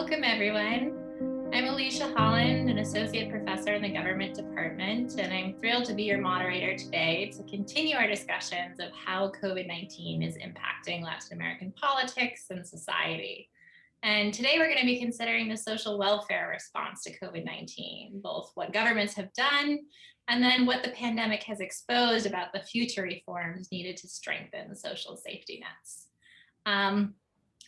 Welcome, everyone. I'm Alicia Holland, an associate professor in the government department, and I'm thrilled to be your moderator today to continue our discussions of how COVID-19 is impacting Latin American politics and society. And today we're going to be considering the social welfare response to COVID-19, both what governments have done and then what the pandemic has exposed about the future reforms needed to strengthen social safety nets.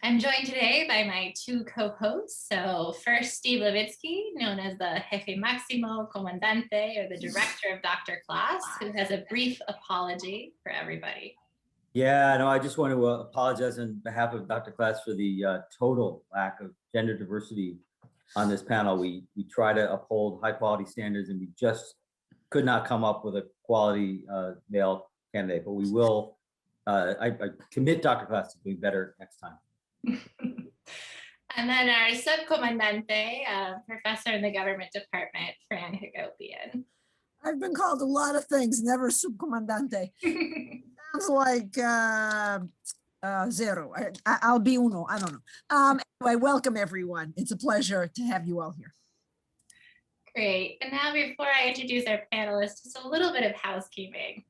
I'm joined today by my two co-hosts. So first, Steve Levitsky, known as the Jefe Maximo Comandante, or the director of Dr. Class, who has a brief apology for everybody. Yeah, no, I just want to apologize on behalf of Dr. Class for the total lack of gender diversity on this panel. We try to uphold high quality standards and we just could not come up with a quality male candidate, but we will, I commit Dr. Class to doing better next time. And then our subcomandante, professor in the government department, Fran Hagopian. I've been called a lot of things, never subcomandante. Sounds like zero. I'll be uno, I don't know. Anyway, welcome everyone. It's a pleasure to have you all here. Great. And now before I introduce our panelists, just a little bit of housekeeping.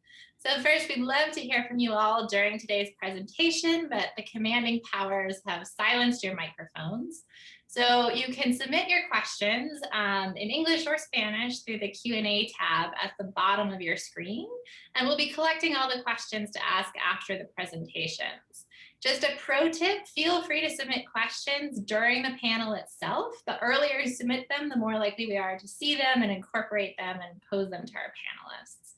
So first, we'd love to hear from you all during today's presentation, but the commanding powers have silenced your microphones. So you can submit your questions in English or Spanish through the Q&A tab at the bottom of your screen. And we'll be collecting all the questions to ask after the presentations. Just a pro tip, feel free to submit questions during the panel itself. The earlier you submit them, the more likely we are to see them and incorporate them and pose them to our panelists.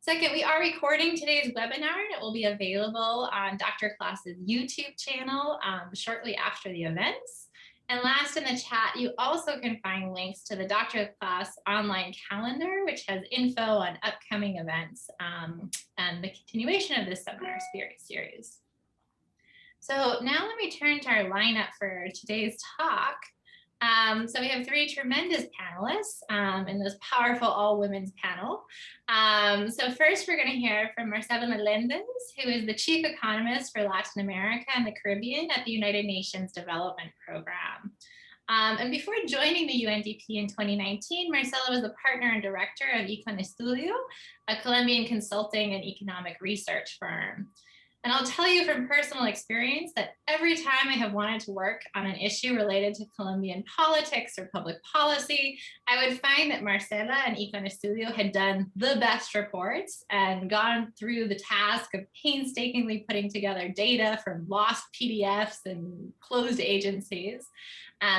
Second, we are recording today's webinar and it will be available on Dr. Class's YouTube channel shortly after the events. And last in the chat, you also can find links to the Dr. Class online calendar, which has info on upcoming events and the continuation of this seminar series. So now let me turn to our lineup for today's talk. So we have three tremendous panelists in this powerful all-women's panel. So first, we're going to hear from Marcela Melendez, who is the Chief Economist for Latin America and the Caribbean at the United Nations Development Program. And before joining the UNDP in 2019, Marcela was the partner and director of Econ Estudio, a Colombian consulting and economic research firm. And I'll tell you from personal experience that every time I have wanted to work on an issue related to Colombian politics or public policy, I would find that Marcela and Econ Estudio had done the best reports and gone through the task of painstakingly putting together data from lost PDFs and closed agencies.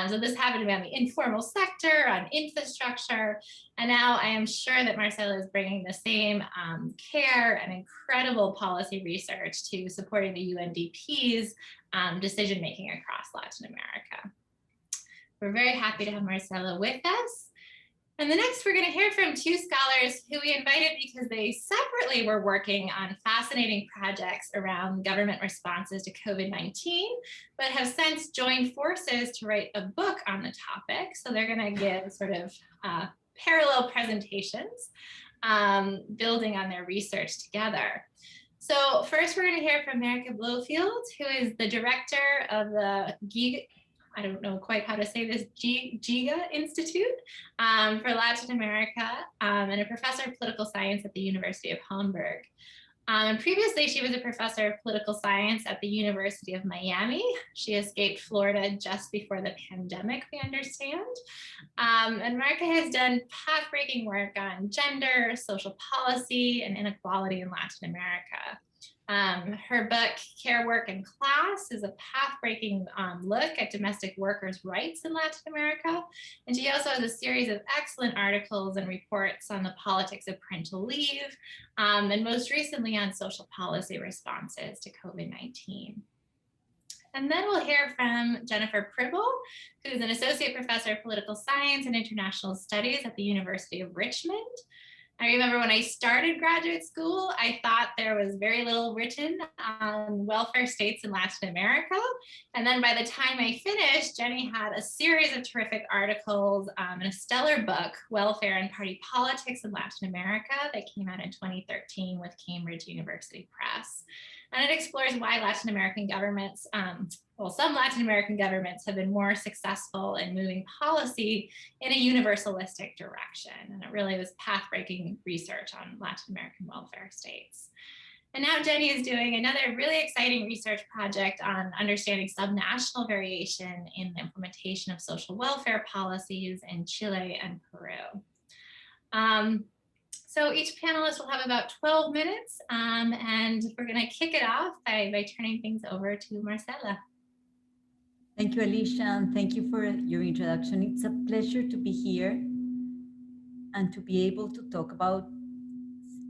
So this happened to be on the informal sector, on infrastructure, and now I am sure that Marcela is bringing the same care and incredible policy research to supporting the UNDP's decision-making across Latin America. We're very happy to have Marcela with us. And the next, we're going to hear from two scholars who we invited because they separately were working on fascinating projects around government responses to COVID-19, but have since joined forces to write a book on the topic. So they're going to give sort of parallel presentations, building on their research together. So first, we're going to hear from Marica Blofield, who is the director of the I don't know quite how to say this, GIGA Institute for Latin America, and a professor of political science at the University of Hamburg. Previously, she was a professor of political science at the University of Miami. She escaped Florida just before the pandemic, we understand. And Marica has done path-breaking work on gender, social policy, and inequality in Latin America. Her book, Care, Work, and Class, is a path-breaking look at domestic workers' rights in Latin America. And she also has a series of excellent articles and reports on the politics of parental leave, and most recently on social policy responses to COVID-19. And then we'll hear from Jennifer Pribble, who's an associate professor of political science and international studies at the University of Richmond. I remember when I started graduate school, I thought there was very little written on welfare states in Latin America. And then by the time I finished, Jenny had a series of terrific articles and a stellar book, Welfare and Party Politics in Latin America, that came out in 2013 with Cambridge University Press. And it explores why Latin American governments, some Latin American governments have been more successful in moving policy in a universalistic direction. And it really was path-breaking research on Latin American welfare states. And now Jenny is doing another really exciting research project on understanding subnational variation in the implementation of social welfare policies in Chile and Peru. So each panelist will have about 12 minutes, and we're going to kick it off by turning things over to Marcela. Thank you, Alicia, and thank you for your introduction. It's a pleasure to be here and to be able to talk about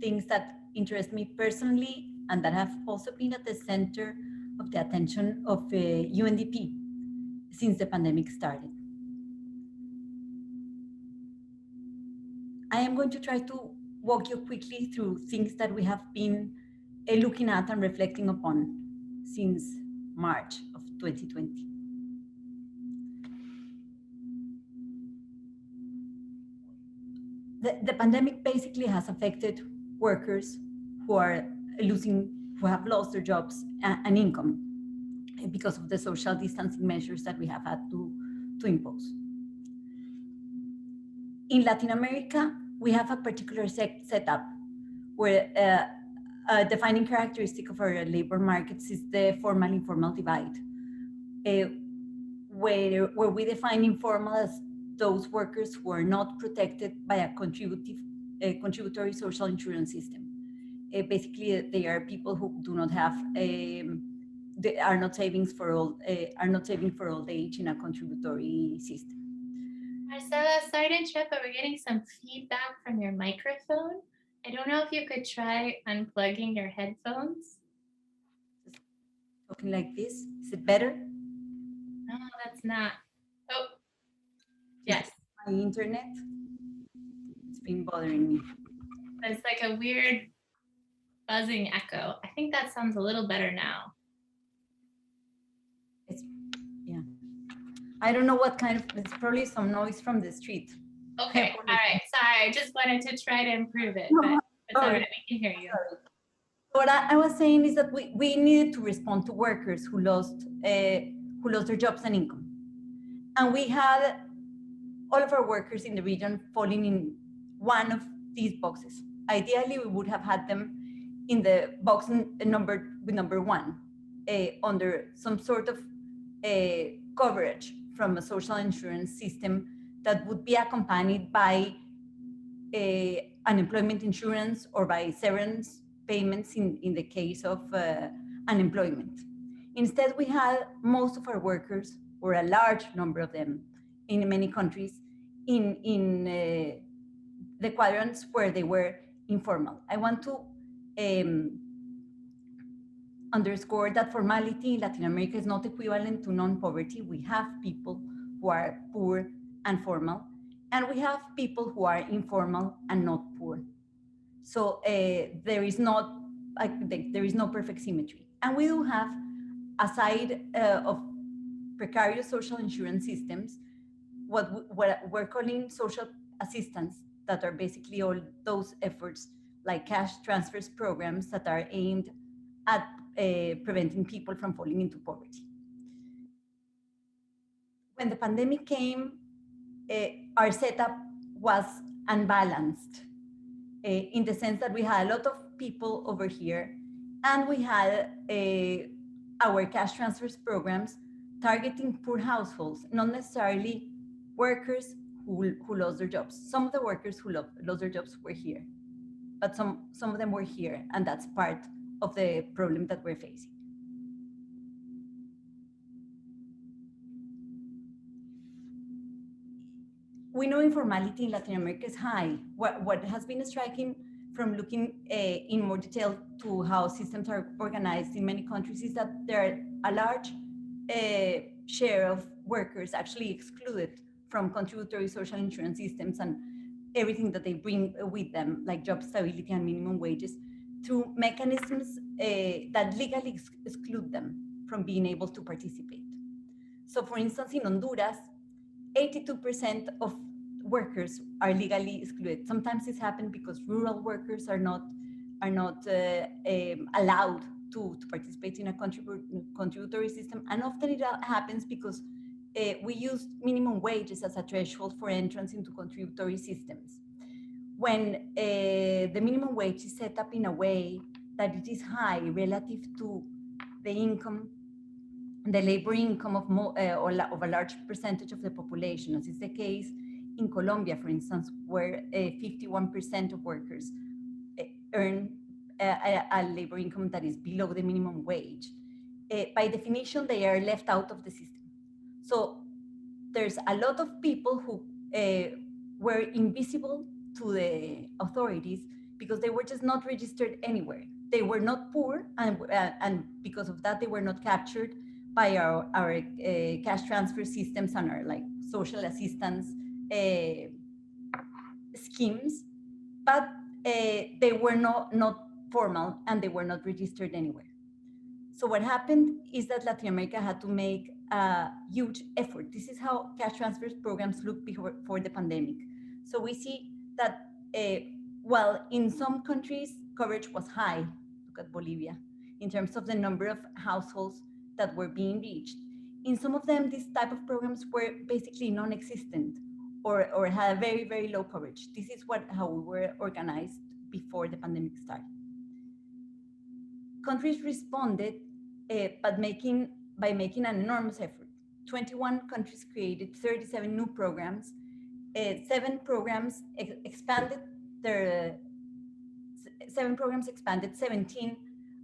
things that interest me personally and that have also been at the center of the attention of UNDP since the pandemic started. I am going to try to walk you quickly through things that we have been looking at and reflecting upon since March of 2020. The pandemic basically has affected workers who have lost their jobs and income because of the social distancing measures that we have had to impose. In Latin America, we have a particular setup where a defining characteristic of our labor markets is the formal-informal divide, where we define informal as those workers who are not protected by a contributory social insurance system. Basically, they are people who do not have they are not saving for old age in a contributory system. Marcela, sorry to interrupt, but we're getting some feedback from your microphone. I don't know if you could try unplugging your headphones. Talking like this, is it better? No, that's not. Oh, yes. My internet, it's been bothering me. It's like a weird buzzing echo. I think that sounds a little better now. Yeah. I don't know what kind of, it's probably some noise from the street. Okay, all right. Sorry, I just wanted to try to improve it, but it's all right. We can hear you. What I was saying is that we needed to respond to workers who lost their jobs and income. And we had all of our workers in the region falling in one of these boxes. Ideally, we would have had them in the box number one, under some sort of coverage from a social insurance system that would be accompanied by unemployment insurance or by severance payments in the case of unemployment. Instead, we had most of our workers, or a large number of them in many countries, in the quadrants where they were informal. I want to underscore that formality in Latin America is not equivalent to non-poverty. We have people who are poor and formal, and we have people who are informal and not poor. So there is no perfect symmetry. And we do have, aside of precarious social insurance systems, what we're calling social assistance, that are basically all those efforts like cash transfers programs that are aimed at preventing people from falling into poverty. When the pandemic came, our setup was unbalanced in the sense that we had a lot of people over here, and we had our cash transfers programs targeting poor households, not necessarily workers who lost their jobs. Some of the workers who lost their jobs were here, but some of them were here, and that's part of the problem that we're facing. We know informality in Latin America is high. What has been striking from looking in more detail to how systems are organized in many countries is that there are a large share of workers actually excluded from contributory social insurance systems and everything that they bring with them, like job stability and minimum wages, through mechanisms that legally exclude them from being able to participate. So for instance, in Honduras, 82% of workers are legally excluded. Sometimes this happens because rural workers are not allowed to participate in a contributory system. And often it happens because we use minimum wages as a threshold for entrance into contributory systems. When the minimum wage is set up in a way that it is high relative to the income, the labor income of a large percentage of the population, as is the case in Colombia, for instance, where 51% of workers earn a labor income that is below the minimum wage. By definition, they are left out of the system. So there's a lot of people who were invisible to the authorities because they were just not registered anywhere. They were not poor, and because of that, they were not captured by our cash transfer systems and our like social assistance schemes, but they were not formal and they were not registered anywhere. So what happened is that Latin America had to make a huge effort. This is how cash transfer programs looked before the pandemic. So we see that while in some countries coverage was high, look at Bolivia, in terms of the number of households that were being reached, in some of them, these type of programs were basically non-existent or had a very, very low coverage. This is how we were organized before the pandemic started. Countries responded by making an enormous effort. 21 countries created 37 new programs. 7 programs expanded 17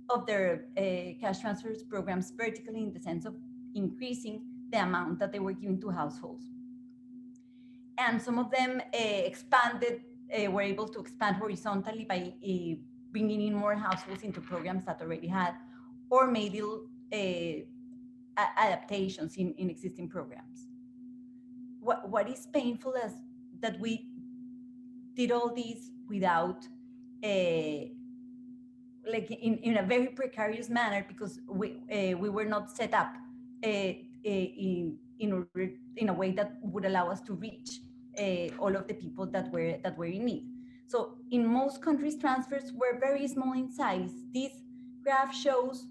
of their cash transfers programs vertically, in the sense of increasing the amount that they were giving to households. And some of them were able to expand horizontally by bringing in more households into programs that already had, or made adaptations in existing programs. What is painful is that we did all these without like in a very precarious manner, because we were not set up in a way that would allow us to reach all of the people that were in need. So in most countries, transfers were very small in size. This graph shows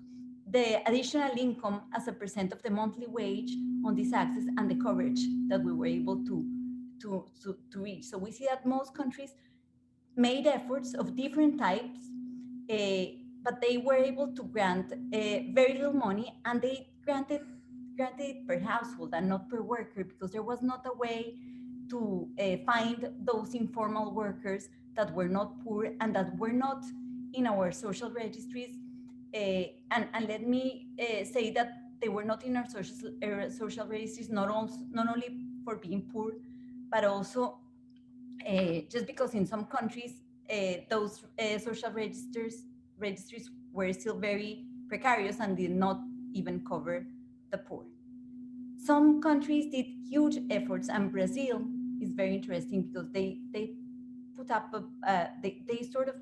the additional income as a percent of the monthly wage on this axis and the coverage that we were able to reach. So we see that most countries made efforts of different types, but they were able to grant very little money, and they granted it per household and not per worker, because there was not a way to find those informal workers that were not poor and that were not in our social registries. And let me say that they were not in our social registries, not only for being poor, but also just because in some countries those social registries were still very precarious and did not even cover the poor. Some countries did huge efforts, and Brazil is very interesting because they put up they sort of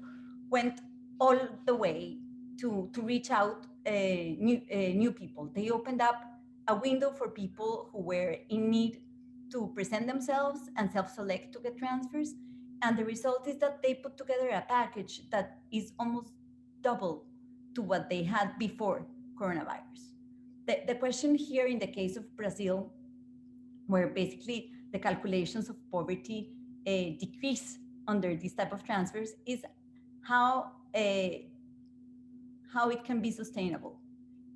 went all the way to reach out new people. They opened up a window for people who were in need to present themselves and self-select to get transfers. And the result is that they put together a package that is almost double to what they had before coronavirus. The question here in the case of Brazil, where basically the calculations of poverty decrease under this type of transfers, is how it can be sustainable.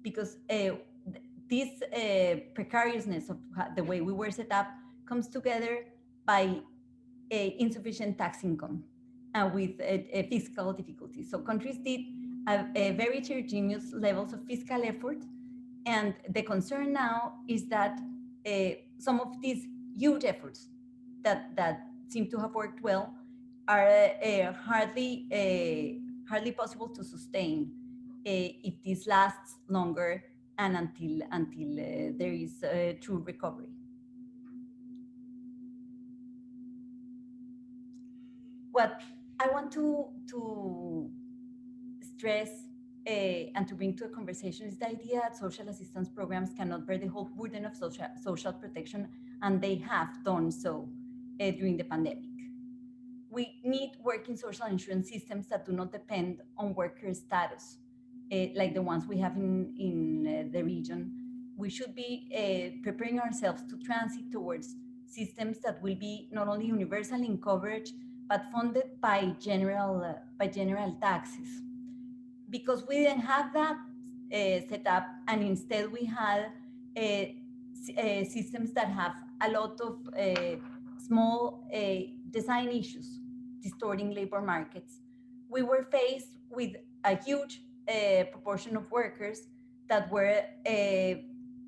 Because this precariousness of the way we were set up comes together by insufficient tax income and with fiscal difficulties. So countries did a very heterogeneous levels of fiscal effort. And the concern now is that some of these huge efforts that seem to have worked well are hardly possible to sustain if this lasts longer and until there is true recovery. What I want to stress and to bring to a conversation is the idea that social assistance programs cannot bear the whole burden of social protection, and they have done so during the pandemic. We need working social insurance systems that do not depend on worker status. like the ones we have in the region, we should be preparing ourselves to transit towards systems that will be not only universal in coverage, but funded by general taxes. Because we didn't have that set up, and instead we had systems that have a lot of small design issues distorting labor markets. We were faced with a huge proportion of workers that were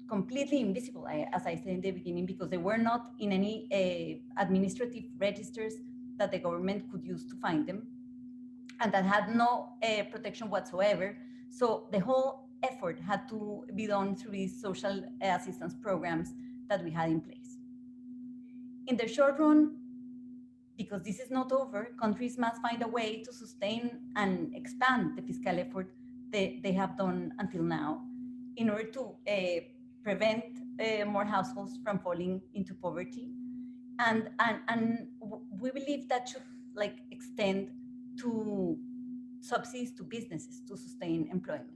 completely invisible, as I said in the beginning, because they were not in any administrative registers that the government could use to find them, and that had no protection whatsoever. So the whole effort had to be done through these social assistance programs that we had in place. In the short run, because this is not over, countries must find a way to sustain and expand the fiscal effort they have done until now in order to prevent more households from falling into poverty. And we believe that should extend to subsidies to businesses to sustain employment.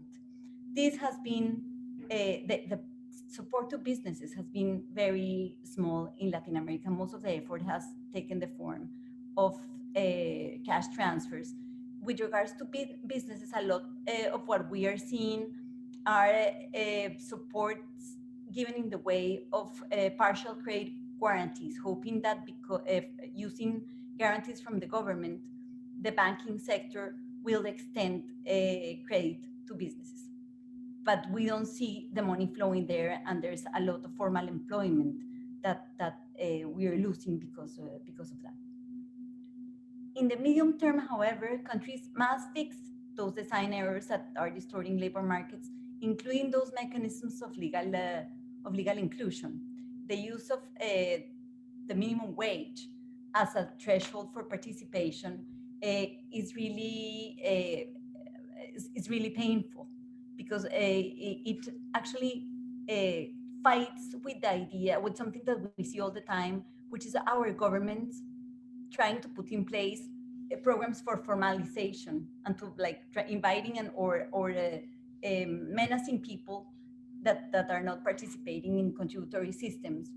This has been, the support to businesses has been very small in Latin America. Most of the effort has taken the form of cash transfers. With regards to businesses, a lot of what we are seeing are supports given in the way of partial credit guarantees, hoping that using guarantees from the government, the banking sector will extend credit to businesses. But we don't see the money flowing there, and there's a lot of formal employment that we are losing because of that. In the medium term, however, countries must fix those design errors that are distorting labor markets, including those mechanisms of legal inclusion. The use of the minimum wage as a threshold for participation is really painful, because it actually fights with the idea, with something that we see all the time, which is our governments trying to put in place programs for formalization and to inviting or menacing people that are not participating in contributory systems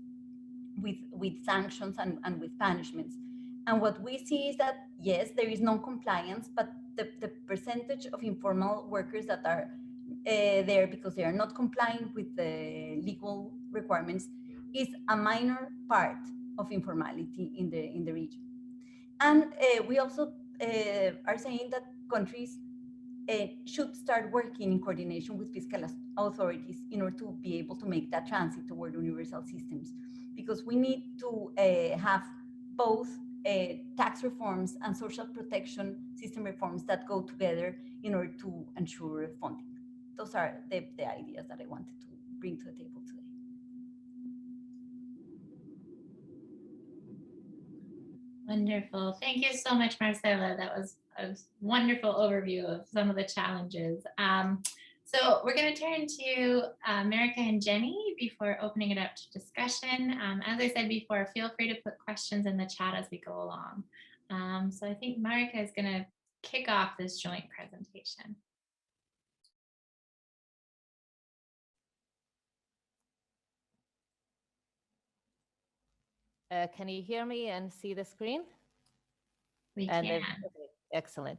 with sanctions and with punishments. And what we see is that, yes, there is non-compliance, but the percentage of informal workers that are there because they are not complying with the legal requirements is a minor part of informality in the region. And we also are saying that countries should start working in coordination with fiscal authorities in order to be able to make that transit toward universal systems, because we need to have both tax reforms and social protection system reforms that go together in order to ensure funding. Those are the ideas that I wanted to bring to the table today. Wonderful. Thank you so much, Marcela. That was a wonderful overview of some of the challenges. So we're going to turn to Marika and Jenny before opening it up to discussion. As I said before, feel free to put questions in the chat as we go along. So I think Marika is going to kick off this joint presentation. Can you hear me and see the screen? We can. Okay, excellent.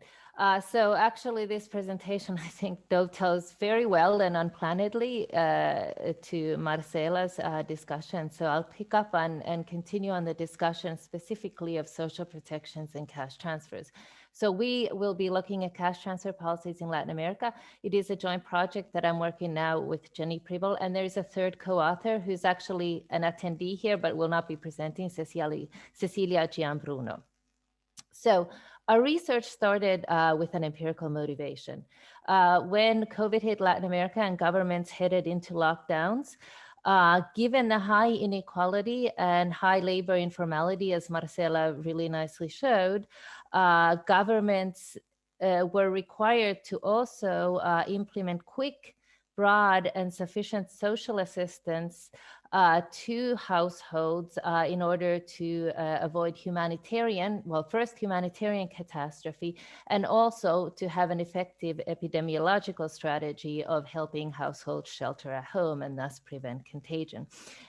So actually this presentation, I think, dovetails very well and unplannedly to Marcela's discussion. So I'll pick up on and continue on the discussion specifically of social protections and cash transfers. So we will be looking at cash transfer policies in Latin America. It is a joint project that I'm working now with Jenny Preble, and there's a third co-author who's actually an attendee here, but will not be presenting, Cecilia Gianbruno. So our research started with an empirical motivation. When COVID hit Latin America and governments headed into lockdowns, given the high inequality and high labor informality, as Marcela really nicely showed, governments were required to also implement quick broad and sufficient social assistance to households in order to avoid first humanitarian catastrophe, and also to have an effective epidemiological strategy of helping households shelter at home and thus prevent contagion.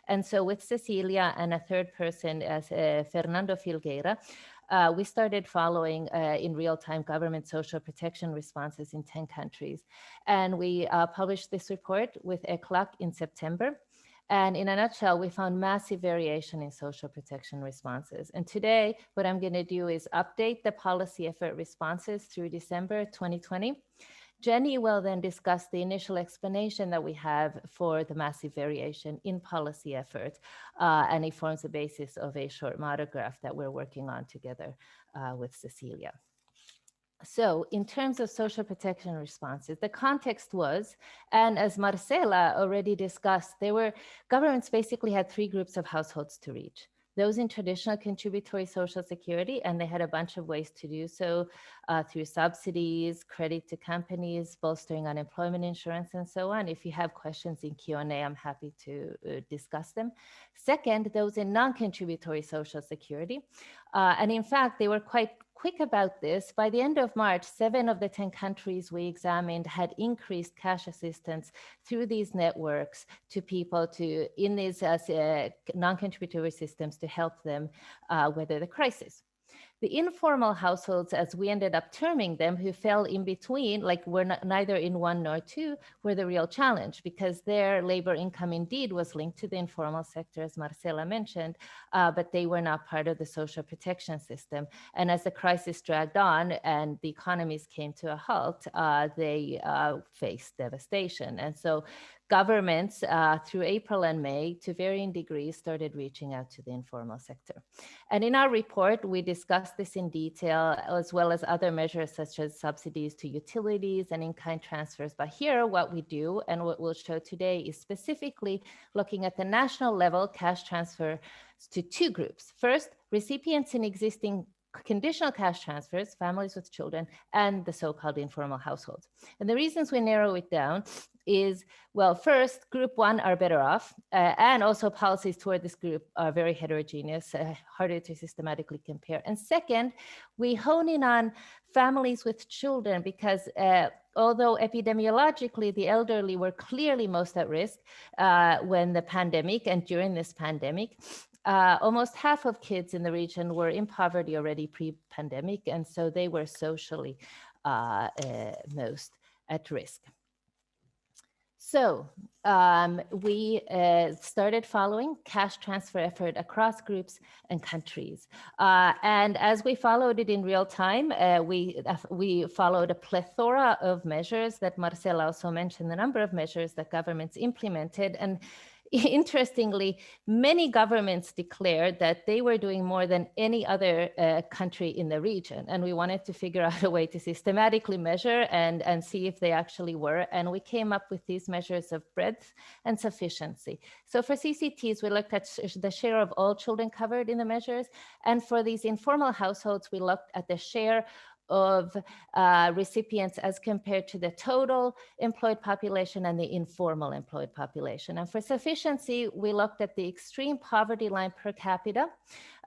And so with Cecilia and a third person as Fernando Filgueira, we started following in real time government social protection responses in 10 countries. And we published this report with ECLAC in September. And in a nutshell, we found massive variation in social protection responses. And today, what I'm going to do is update the policy effort responses through December 2020. Jenny will then discuss the initial explanation that we have for the massive variation in policy effort, and it forms the basis of a short monograph that we're working on together with Cecilia. So in terms of social protection responses, the context was, and as Marcela already discussed, governments basically had three groups of households to reach. Those in traditional contributory social security, and they had a bunch of ways to do so through subsidies, credit to companies, bolstering unemployment insurance, and so on. If you have questions in Q&A, I'm happy to discuss them. Second, those in non-contributory social security. And in fact, they were quite quick about this. By the end of March, 7 of the 10 countries we examined had increased cash assistance through these networks to people in these non-contributory systems to help them weather the crisis. The informal households, as we ended up terming them, who fell in between, like were neither in one nor two, were the real challenge, because their labor income indeed was linked to the informal sector, as Marcela mentioned, but they were not part of the social protection system. And as the crisis dragged on and the economies came to a halt, they faced devastation. And so governments through April and May, to varying degrees, started reaching out to the informal sector. And in our report, we discussed this in detail, as well as other measures such as subsidies to utilities and in-kind transfers. But here, what we do and what we'll show today is specifically looking at the national level cash transfer to two groups. First, recipients in existing conditional cash transfers, families with children, and the so-called informal households. And the reasons we narrow it down is, well, first, group one are better off, and also policies toward this group are very heterogeneous, harder to systematically compare. And second, we hone in on families with children because although epidemiologically the elderly were clearly most at risk when the pandemic and during this pandemic, almost half of kids in the region were in poverty already pre-pandemic, and so they were socially most at risk. So we started following cash transfer effort across groups and countries. And as we followed it in real time, we followed a plethora of measures that Marcela also mentioned, the number of measures that governments implemented. And interestingly, many governments declared that they were doing more than any other country in the region. And we wanted to figure out a way to systematically measure and see if they actually were. And we came up with these measures of breadth and sufficiency. So for CCTs, we looked at the share of all children covered in the measures. And for these informal households, we looked at the share of recipients as compared to the total employed population and the informal employed population. And for sufficiency, we looked at the extreme poverty line per capita,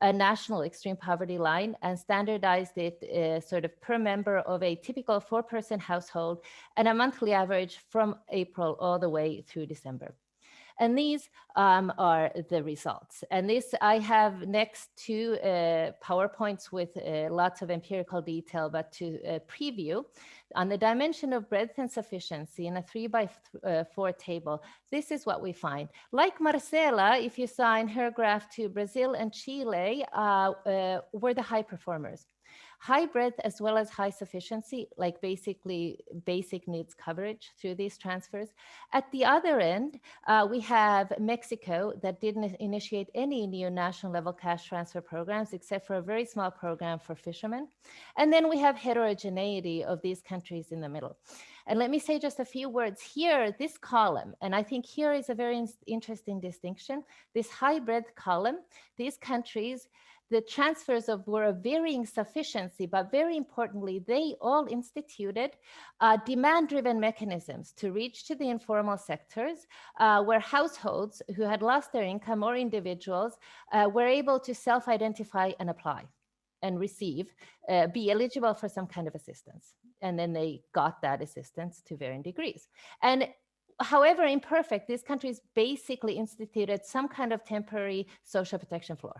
a national extreme poverty line, and standardized it sort of per member of a typical 4-person household and a monthly average from April all the way through December. And these are the results. And this I have next to PowerPoints with lots of empirical detail, but to preview on the dimension of breadth and sufficiency in a 3x4 table, this is what we find. Like Marcela, if you saw in her graph too, Brazil and Chile were the high performers. High breadth as well as high sufficiency, like basically basic needs coverage through these transfers. At the other end, we have Mexico that didn't initiate any new national level cash transfer programs except for a very small program for fishermen. And then we have heterogeneity of these countries in the middle. And let me say just a few words here, this column, and I think here is a very interesting distinction. This high breadth column, these countries, the transfers were of varying sufficiency, but very importantly, they all instituted demand-driven mechanisms to reach to the informal sectors where households who had lost their income or individuals were able to self-identify and apply and receive, be eligible for some kind of assistance. And then they got that assistance to varying degrees. And however imperfect, these countries basically instituted some kind of temporary social protection floor.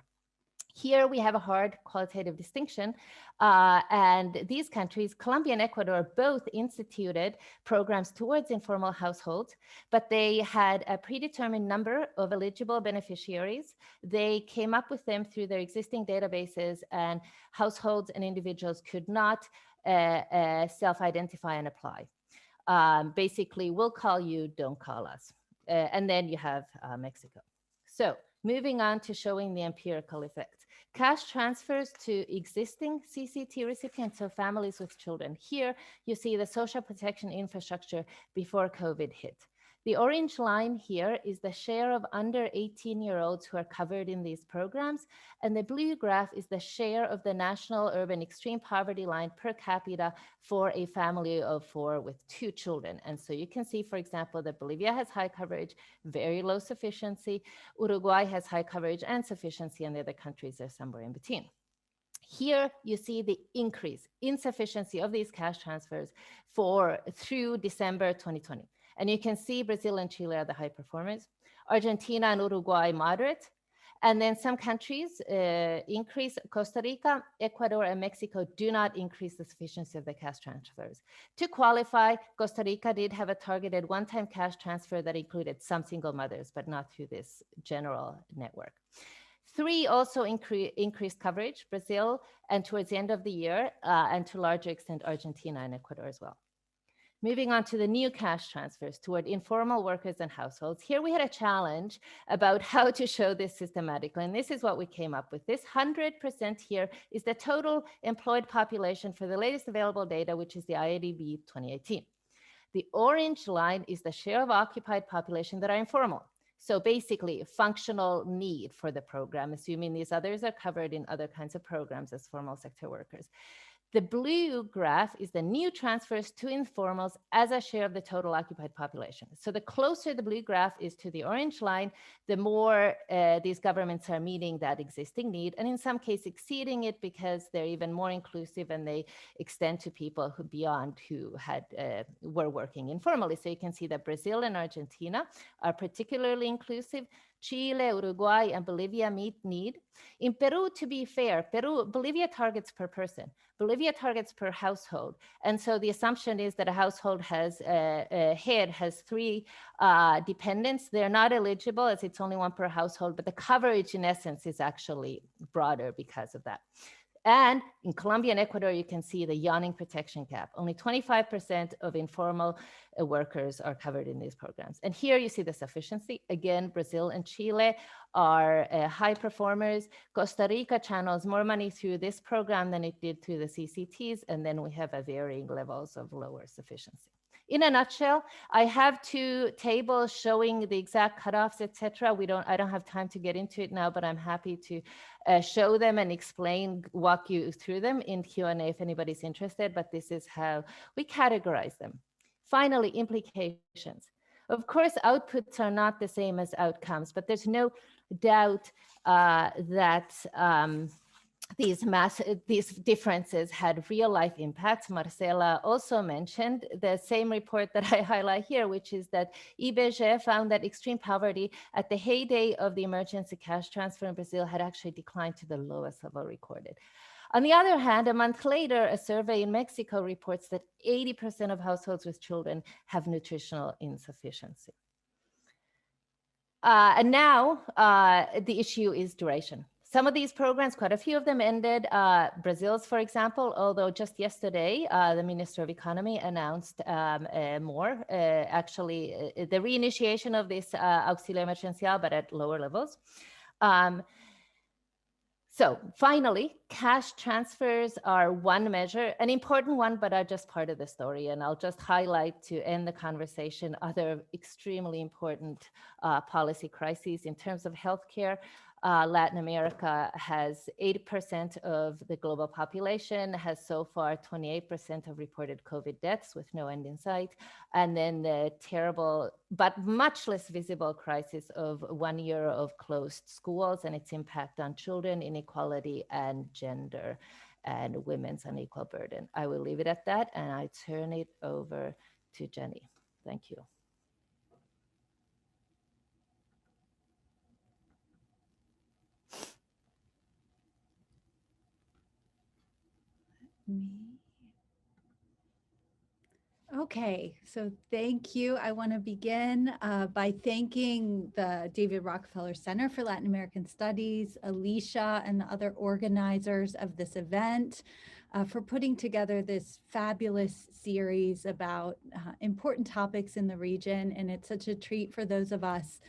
Here we have a hard qualitative distinction, and these countries, Colombia and Ecuador, both instituted programs towards informal households, but they had a predetermined number of eligible beneficiaries. They came up with them through their existing databases, and households and individuals could not self-identify and apply. Basically, we'll call you, don't call us. And then you have Mexico. So moving on to showing the empirical effects. Cash transfers to existing CCT recipients, so families with children. Here you see the social protection infrastructure before COVID hit. The orange line here is the share of under 18-year-olds who are covered in these programs. And the blue graph is the share of the national urban extreme poverty line per capita for a family of 4 with 2 children. And so you can see, for example, that Bolivia has high coverage, very low sufficiency. Uruguay has high coverage and sufficiency, and the other countries are somewhere in between. Here you see the insufficiency of these cash transfers through December 2020. And you can see Brazil and Chile are the high performers, Argentina and Uruguay moderate, and then some countries increase. Costa Rica, Ecuador, and Mexico do not increase the sufficiency of the cash transfers. To qualify, Costa Rica did have a targeted one-time cash transfer that included some single mothers, but not through this general network. 3 also increased coverage, Brazil, and towards the end of the year, and to a larger extent, Argentina and Ecuador as well. Moving on to the new cash transfers toward informal workers and households. Here we had a challenge about how to show this systematically, and this is what we came up with. This 100% here is the total employed population for the latest available data, which is the IADB 2018. The orange line is the share of occupied population that are informal. So basically a functional need for the program, assuming these others are covered in other kinds of programs as formal sector workers. The blue graph is the new transfers to informals as a share of the total occupied population. So the closer the blue graph is to the orange line, the more these governments are meeting that existing need, and in some cases exceeding it because they're even more inclusive and they extend to people who were working informally. So you can see that Brazil and Argentina are particularly inclusive. Chile, Uruguay, and Bolivia meet need. In Peru, to be fair, Bolivia targets per person. Bolivia targets per household. And so the assumption is that a household has, head has 3 dependents. They're not eligible as it's only 1 per household, but the coverage in essence is actually broader because of that. And in Colombia and Ecuador, you can see the yawning protection gap. Only 25% of informal workers are covered in these programs. And here you see the sufficiency. Again, Brazil and Chile are high performers. Costa Rica channels more money through this program than it did through the CCTs. And then we have a varying levels of lower sufficiency. In a nutshell, I have 2 tables showing the exact cutoffs, etc. I don't have time to get into it now, but I'm happy to show them and walk you through them in Q&A if anybody's interested, but this is how we categorize them. Finally, implications. Of course, outputs are not the same as outcomes, but there's no doubt that these differences had real life impacts. Marcela also mentioned the same report that I highlight here, which is that IBGE found that extreme poverty at the heyday of the emergency cash transfer in Brazil had actually declined to the lowest level recorded. On the other hand, a month later, a survey in Mexico reports that 80% of households with children have nutritional insufficiency. And now the issue is duration. Some of these programs, quite a few of them ended. Brazil's, for example, although just yesterday, the Minister of Economy announced more, actually, the reinitiation of this Auxilio Emergencial, but at lower levels. So finally, cash transfers are one measure, an important one, but are just part of the story. And I'll just highlight, to end the conversation, other extremely important policy crises in terms of healthcare. Latin America has 80% of the global population, has so far 28% of reported COVID deaths with no end in sight. And then the terrible, but much less visible crisis of 1 year of closed schools and its impact on children, inequality, and gender and women's unequal burden. I will leave it at that, and I turn it over to Jenny. Thank you. Me. Okay, so thank you. I want to begin by thanking the David Rockefeller Center for Latin American Studies, Alicia, and the other organizers of this event for putting together this fabulous series about important topics in the region. And it's such a treat for those of us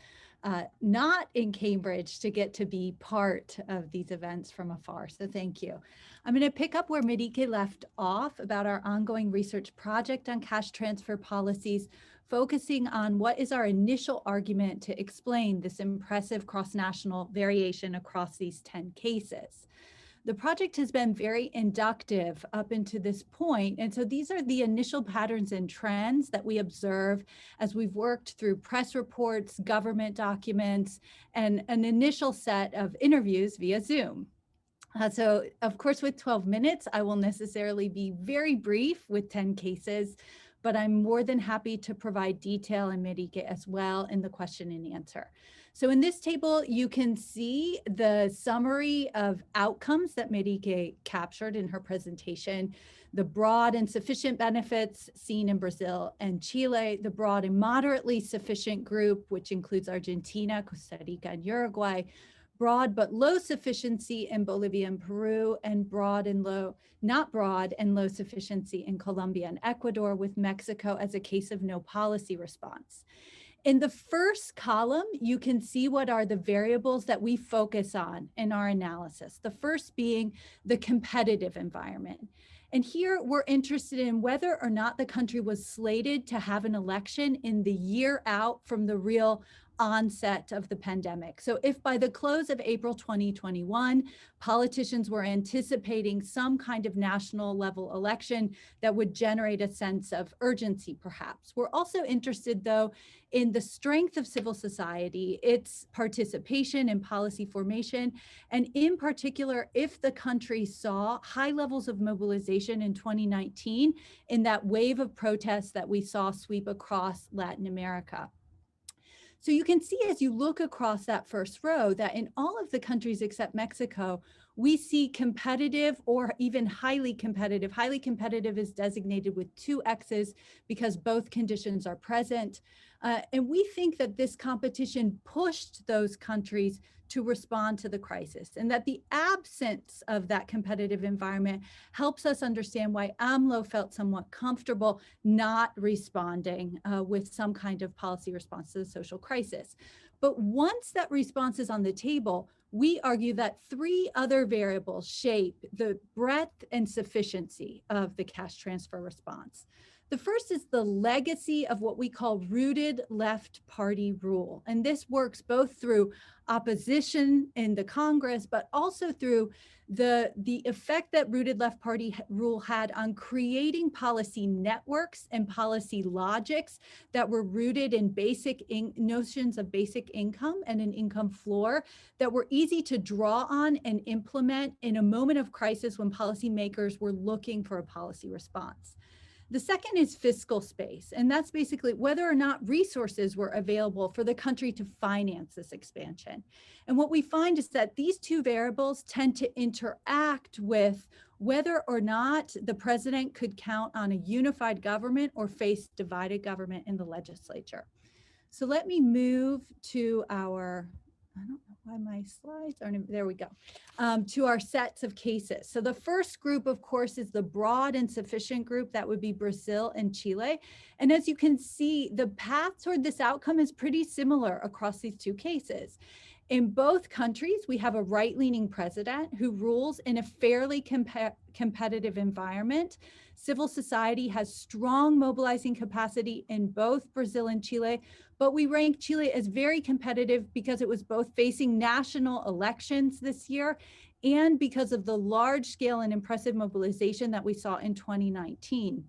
not in Cambridge to get to be part of these events from afar. So thank you. I'm going to pick up where Marique left off about our ongoing research project on cash transfer policies, focusing on what is our initial argument to explain this impressive cross-national variation across these 10 cases. The project has been very inductive up into this point. And so these are the initial patterns and trends that we observe as we've worked through press reports, government documents, and an initial set of interviews via Zoom. So of course, with 12 minutes, I will necessarily be very brief with 10 cases, but I'm more than happy to provide detail and Marique as well in the question and answer. So in this table, you can see the summary of outcomes that Marique captured in her presentation, the broad and sufficient benefits seen in Brazil and Chile, the broad and moderately sufficient group, which includes Argentina, Costa Rica, and Uruguay, broad but low sufficiency in Bolivia and Peru, and broad and low, not broad and low sufficiency in Colombia and Ecuador, with Mexico as a case of no policy response. In the first column, you can see what are the variables that we focus on in our analysis. The first being the competitive environment. And here we're interested in whether or not the country was slated to have an election in the year out from the real onset of the pandemic. So if by the close of April 2021, politicians were anticipating some kind of national level election that would generate a sense of urgency, perhaps. We're also interested, though, in the strength of civil society, its participation in policy formation, and in particular, if the country saw high levels of mobilization in 2019 in that wave of protests that we saw sweep across Latin America. So you can see as you look across that first row that in all of the countries except Mexico, we see competitive or even highly competitive. Highly competitive is designated with 2 X's because both conditions are present. And we think that this competition pushed those countries to respond to the crisis, and that the absence of that competitive environment helps us understand why AMLO felt somewhat comfortable not responding with some kind of policy response to the social crisis. But once that response is on the table, we argue that 3 other variables shape the breadth and sufficiency of the cash transfer response. The first is the legacy of what we call rooted left party rule. And this works both through opposition in the Congress, but also through the effect that rooted left party rule had on creating policy networks and policy logics that were rooted in basic notions of basic income and an income floor that were easy to draw on and implement in a moment of crisis when policymakers were looking for a policy response. The second is fiscal space, and that's basically whether or not resources were available for the country to finance this expansion. And what we find is that these 2 variables tend to interact with whether or not the president could count on a unified government or face divided government in the legislature. So let me move to our, I don't know why my slides aren't, there we go, to our sets of cases. So the first group, of course, is the broad and sufficient group. That would be Brazil and Chile. And as you can see, the path toward this outcome is pretty similar across these 2 cases. In both countries, we have a right-leaning president who rules in a fairly competitive environment Civil society has strong mobilizing capacity in both Brazil and Chile, but we rank Chile as very competitive because it was both facing national elections this year and because of the large scale and impressive mobilization that we saw in 2019.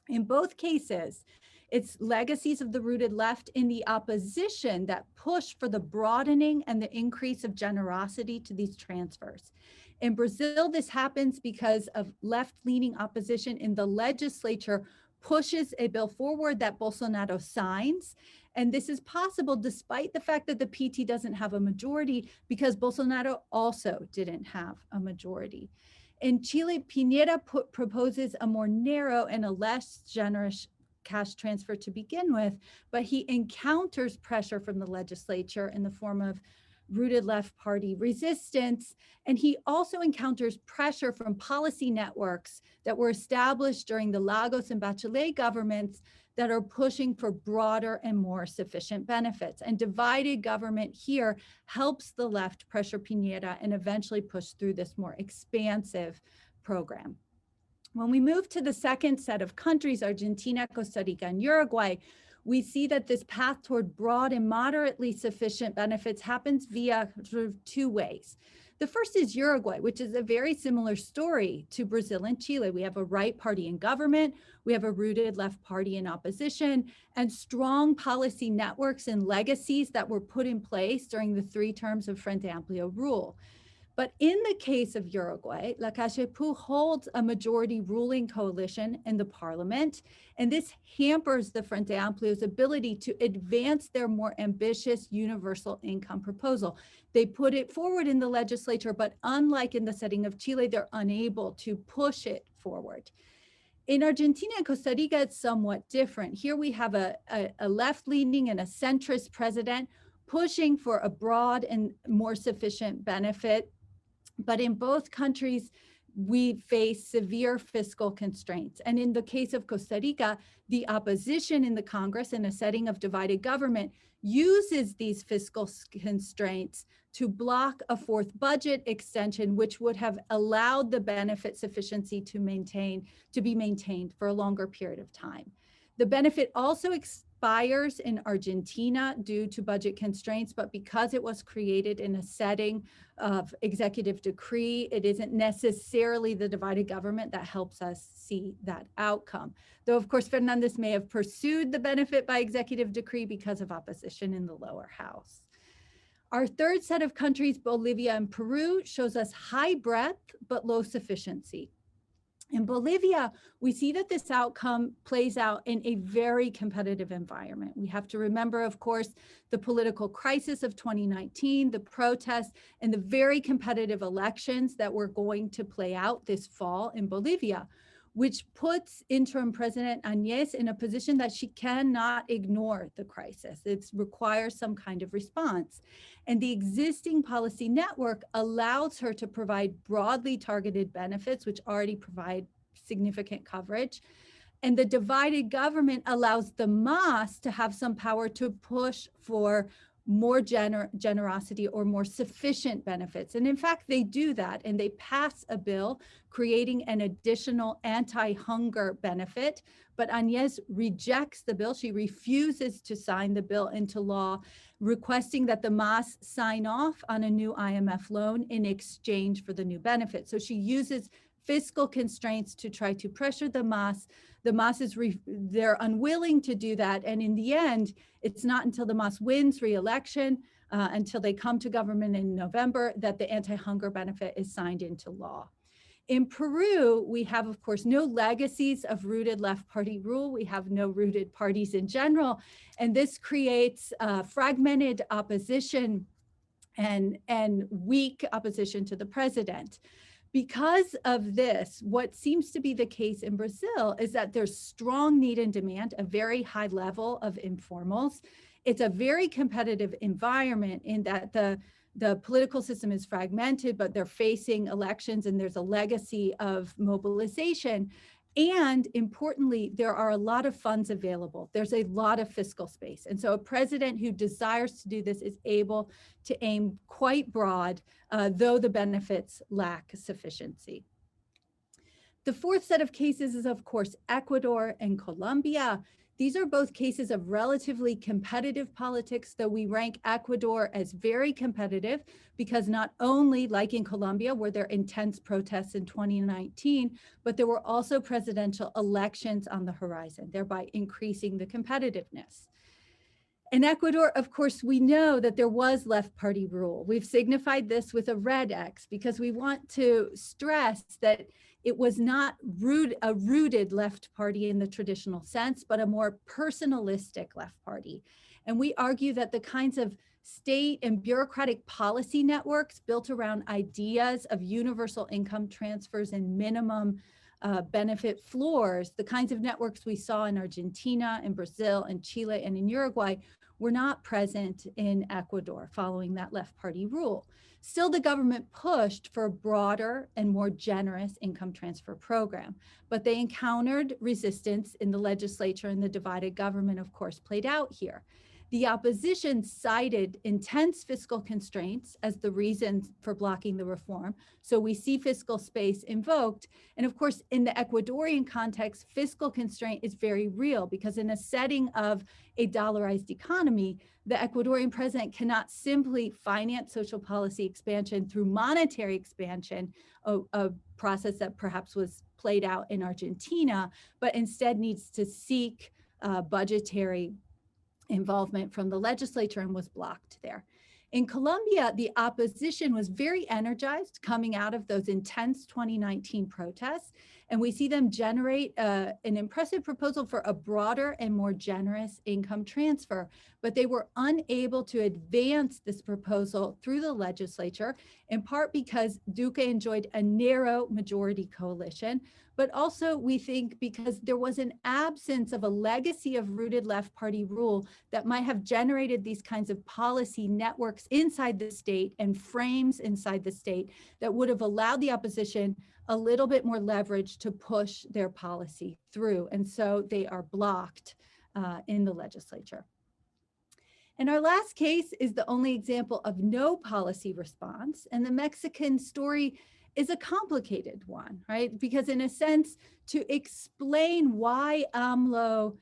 In both cases, it's legacies of the rooted left in the opposition that push for the broadening and the increase of generosity to these transfers. In Brazil, this happens because of left-leaning opposition in the legislature pushes a bill forward that Bolsonaro signs. And this is possible despite the fact that the PT doesn't have a majority, because Bolsonaro also didn't have a majority. In Chile, Piñera proposes a more narrow and a less generous cash transfer to begin with, but he encounters pressure from the legislature in the form of rooted left party resistance. And he also encounters pressure from policy networks that were established during the Lagos and Bachelet governments that are pushing for broader and more sufficient benefits. And divided government here helps the left pressure Piñera and eventually push through this more expansive program. When we move to the second set of countries, Argentina, Costa Rica, and Uruguay, we see that this path toward broad and moderately sufficient benefits happens via sort of two ways. The first is Uruguay, which is a very similar story to Brazil and Chile. We have a right party in government, we have a rooted left party in opposition, and strong policy networks and legacies that were put in place during the 3 terms of Frente Amplio rule. But in the case of Uruguay, La Calle Pou holds a majority ruling coalition in the parliament, and this hampers the Frente Amplio's ability to advance their more ambitious universal income proposal. They put it forward in the legislature, but unlike in the setting of Chile, they're unable to push it forward. In Argentina and Costa Rica, it's somewhat different. Here we have a left-leaning and a centrist president pushing for a broad and more sufficient benefit. But in both countries, we face severe fiscal constraints. And in the case of Costa Rica, the opposition in the Congress in a setting of divided government uses these fiscal constraints to block a 4th budget extension, which would have allowed the benefit sufficiency to be maintained for a longer period of time. The benefit also expires in Argentina due to budget constraints, but because it was created in a setting of executive decree, it isn't necessarily the divided government that helps us see that outcome. Though, of course, Fernandez may have pursued the benefit by executive decree because of opposition in the lower house. Our third set of countries, Bolivia and Peru, shows us high breadth but low sufficiency. In Bolivia, we see that this outcome plays out in a very competitive environment. We have to remember, of course, the political crisis of 2019, the protests, and the very competitive elections that were going to play out this fall in Bolivia, which puts interim President Áñez in a position that she cannot ignore the crisis. It requires some kind of response. And the existing policy network allows her to provide broadly targeted benefits, which already provide significant coverage. And the divided government allows the MAS to have some power to push for more generosity or more sufficient benefits. And in fact, they do that, and they pass a bill creating an additional anti-hunger benefit, but Áñez rejects the bill. She refuses to sign the bill into law, requesting that the MAS sign off on a new IMF loan in exchange for the new benefit. So she uses fiscal constraints to try to pressure the MAS. The MAS they're unwilling to do that. And in the end, it's not until the MAS wins re-election, until they come to government in November, that the anti-hunger benefit is signed into law. In Peru, we have, of course, no legacies of rooted left party rule. We have no rooted parties in general. And this creates fragmented opposition and weak opposition to the president. Because of this, what seems to be the case in Brazil is that there's strong need and demand, a very high level of informals. It's a very competitive environment in that the political system is fragmented, but they're facing elections and there's a legacy of mobilization. And importantly, there are a lot of funds available. There's a lot of fiscal space. And so a president who desires to do this is able to aim quite broad, though the benefits lack sufficiency. The fourth set of cases is, of course, Ecuador and Colombia. These are both cases of relatively competitive politics, though we rank Ecuador as very competitive because not only, like in Colombia, were there intense protests in 2019, but there were also presidential elections on the horizon, thereby increasing the competitiveness. In Ecuador, of course, we know that there was left party rule. We've signified this with a red X because we want to stress that it was not a rooted left party in the traditional sense, but a more personalistic left party. And we argue that the kinds of state and bureaucratic policy networks built around ideas of universal income transfers and minimum benefit floors, the kinds of networks we saw in Argentina, in Brazil, in Chile, and in Uruguay were not present in Ecuador following that left party rule. Still, the government pushed for a broader and more generous income transfer program, but they encountered resistance in the legislature, and the divided government, of course, played out here. The opposition cited intense fiscal constraints as the reason for blocking the reform. So we see fiscal space invoked. And of course, in the Ecuadorian context, fiscal constraint is very real because in a setting of a dollarized economy, the Ecuadorian president cannot simply finance social policy expansion through monetary expansion, a process that perhaps was played out in Argentina, but instead needs to seek budgetary involvement from the legislature and was blocked there. In Colombia, the opposition was very energized coming out of those intense 2019 protests, and we see them generate an impressive proposal for a broader and more generous income transfer, but they were unable to advance this proposal through the legislature, in part because Duque enjoyed a narrow majority coalition, but also we think because there was an absence of a legacy of rooted left party rule that might have generated these kinds of policy networks inside the state and frames inside the state that would have allowed the opposition a little bit more leverage to push their policy through. And so they are blocked in the legislature. And our last case is the only example of no policy response. And the Mexican story is a complicated one, right? Because in a sense, to explain why AMLO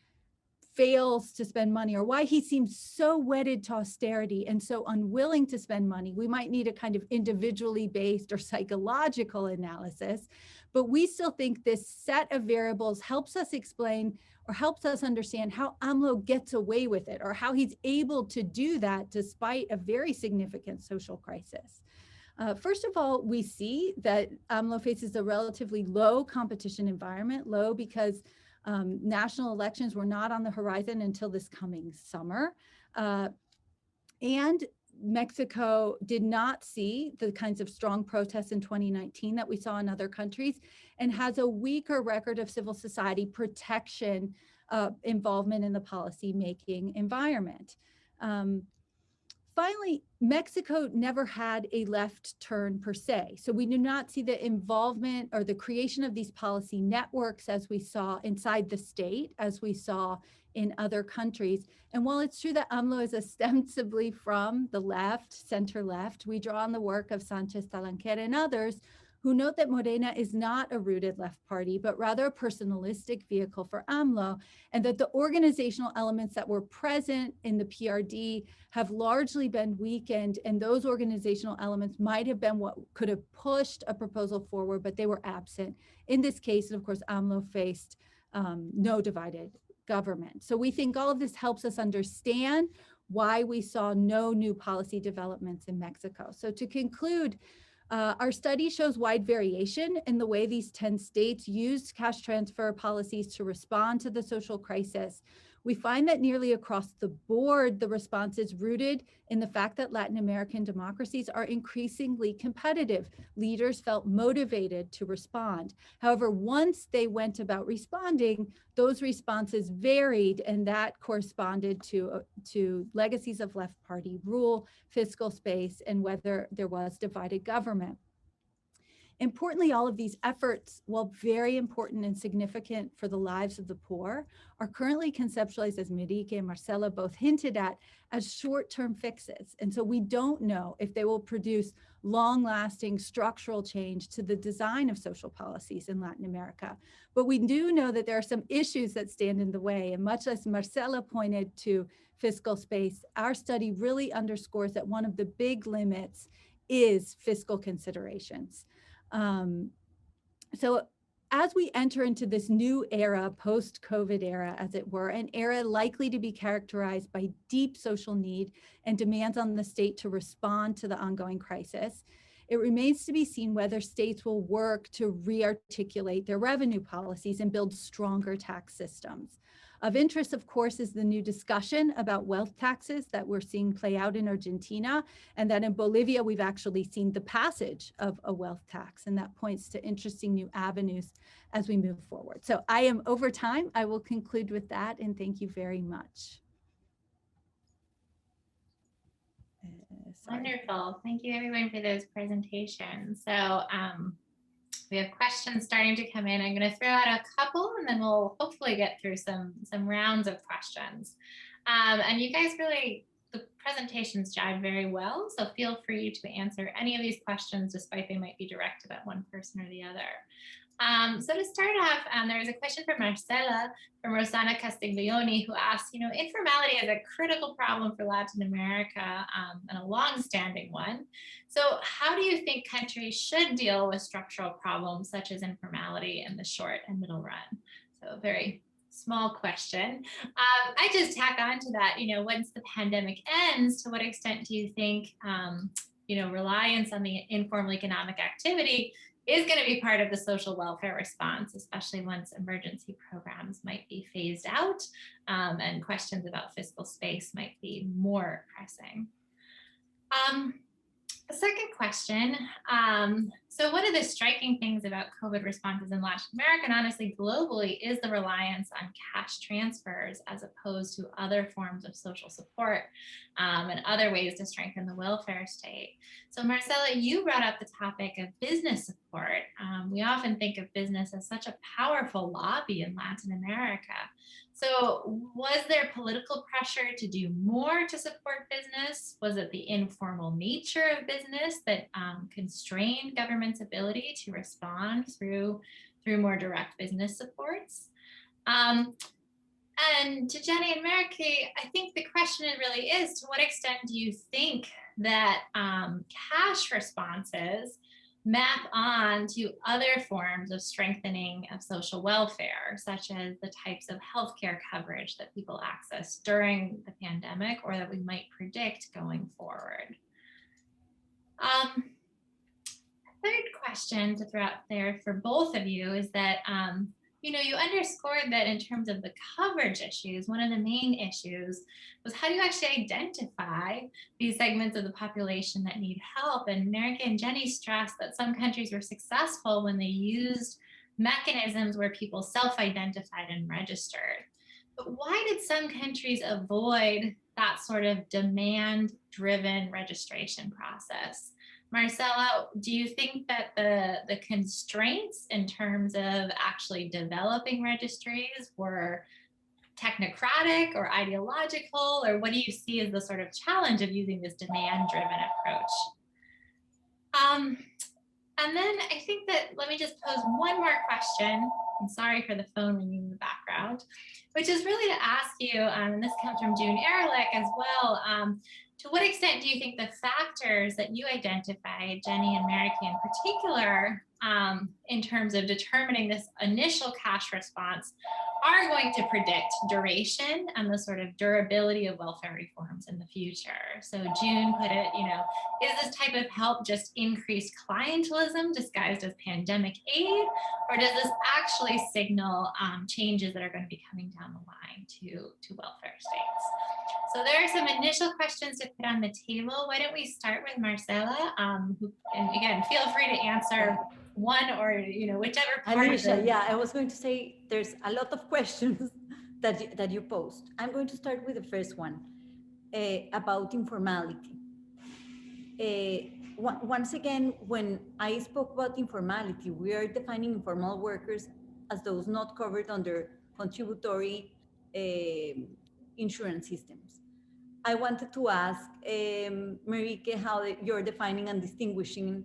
fails to spend money or why he seems so wedded to austerity and so unwilling to spend money, we might need a kind of individually based or psychological analysis. But we still think this set of variables helps us explain or helps us understand how AMLO gets away with it or how he's able to do that despite a very significant social crisis. First of all, we see that AMLO faces a relatively low competition environment, low because national elections were not on the horizon until this coming summer. And Mexico did not see the kinds of strong protests in 2019 that we saw in other countries and has a weaker record of civil society protection involvement in the policy-making environment. Finally, Mexico never had a left turn per se. So we do not see the involvement or the creation of these policy networks as we saw inside the state, as we saw in other countries. And while it's true that AMLO is ostensibly from the left, center left, we draw on the work of Sanchez Talanquera and others who note that Morena is not a rooted left party, but rather a personalistic vehicle for AMLO, and that the organizational elements that were present in the PRD have largely been weakened, and those organizational elements might have been what could have pushed a proposal forward, but they were absent. In this case, and of course, AMLO faced no divided government. So we think all of this helps us understand why we saw no new policy developments in Mexico. So to conclude, our study shows wide variation in the way these 10 states used cash transfer policies to respond to the social crisis. We find that nearly across the board, the response is rooted in the fact that Latin American democracies are increasingly competitive. Leaders felt motivated to respond. However, once they went about responding, those responses varied, and that corresponded to legacies of left party rule, fiscal space, and whether there was divided government. Importantly, all of these efforts, while very important and significant for the lives of the poor, are currently conceptualized, as Marique and Marcela both hinted at, as short-term fixes. And so we don't know if they will produce long-lasting structural change to the design of social policies in Latin America. But we do know that there are some issues that stand in the way. And much as Marcela pointed to fiscal space, our study really underscores that one of the big limits is fiscal considerations. So as we enter into this new era, post-COVID era, as it were, an era likely to be characterized by deep social need and demands on the state to respond to the ongoing crisis, it remains to be seen whether states will work to re-articulate their revenue policies and build stronger tax systems. Of interest, of course, is the new discussion about wealth taxes that we're seeing play out in Argentina, and that in Bolivia, we've actually seen the passage of a wealth tax, and that points to interesting new avenues as we move forward. So I am over time. I will conclude with that, and thank you very much. Sorry. Wonderful. Thank you everyone for those presentations. So we have questions starting to come in. I'm going to throw out a couple and then we'll hopefully get through some rounds of questions. And you guys really, the presentations jive very well. So feel free to answer any of these questions despite they might be directed at one person or the other. So to start off, there was a question from Marcela from Rosana Castiglione who asked, you know, informality is a critical problem for Latin America and a long-standing one. So how do you think countries should deal with structural problems such as informality in the short and middle run? So a very small question. I just tack on to that, you know, once the pandemic ends, to what extent do you think, you know, reliance on the informal economic activity is going to be part of the social welfare response, especially once emergency programs might be phased out and questions about fiscal space might be more pressing. The second question, so one of the striking things about COVID responses in Latin America and honestly globally is the reliance on cash transfers as opposed to other forms of social support and other ways to strengthen the welfare state. So Marcela, you brought up the topic of business support. We often think of business as such a powerful lobby in Latin America. So was there political pressure to do more to support business? Was it the informal nature of business that constrained government's ability to respond through more direct business supports? And to Jenny and Marieke, I think the question really is, to what extent do you think that cash responses map on to other forms of strengthening of social welfare, such as the types of healthcare coverage that people access during the pandemic or that we might predict going forward? Third question to throw out there for both of you is that, you know, you underscored that in terms of the coverage issues, one of the main issues was how do you actually identify these segments of the population that need help? And Marieke and Jenny stressed that some countries were successful when they used mechanisms where people self-identified and registered. But why did some countries avoid that sort of demand-driven registration process? Marcela, do you think that the constraints in terms of actually developing registries were technocratic or ideological, or what do you see as the sort of challenge of using this demand-driven approach? And then I think that, let me just pose one more question. I'm sorry for the phone ringing in the background, which is really to ask you, and this comes from June Ehrlich as well, to what extent do you think the factors that you identified, Jenny and Marieke in particular, in terms of determining this initial cash response are going to predict duration and the sort of durability of welfare reforms in the future? So June put it, you know, is this type of help just increased clientelism disguised as pandemic aid, or does this actually signal changes that are going to be coming down the line to welfare states? So there are some initial questions to put on the table. Why don't we start with Marcela, who, and again, feel free to answer one or, you know, whichever part. Alicia, yeah, I was going to say there's a lot of questions that you posed. I'm going to start with the first one about informality. once again, when I spoke about informality, we are defining informal workers as those not covered under contributory insurance systems. I wanted to ask Marieke how you're defining and distinguishing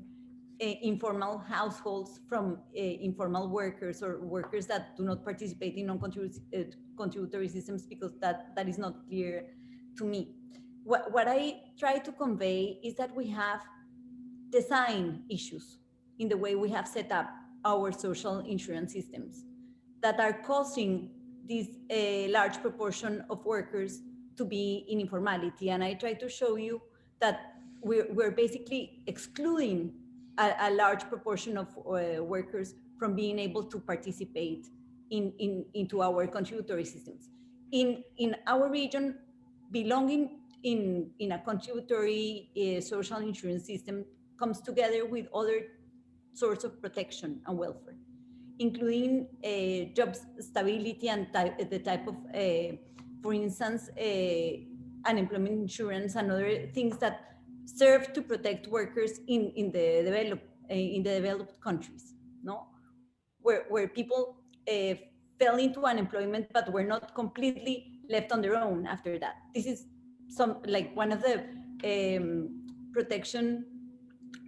informal households from informal workers or workers that do not participate in non-contributory systems, because that is not clear to me. What I try to convey is that we have design issues in the way we have set up our social insurance systems that are causing this large proportion of workers to be in informality. And I try to show you that we're basically excluding a large proportion of workers from being able to participate into our contributory systems. In our region, belonging in a contributory social insurance system comes together with other sorts of protection and welfare, including job stability and the type of, for instance, unemployment insurance and other things that serve to protect workers in the developed countries, no, where people fell into unemployment but were not completely left on their own after that. This is like one of the protection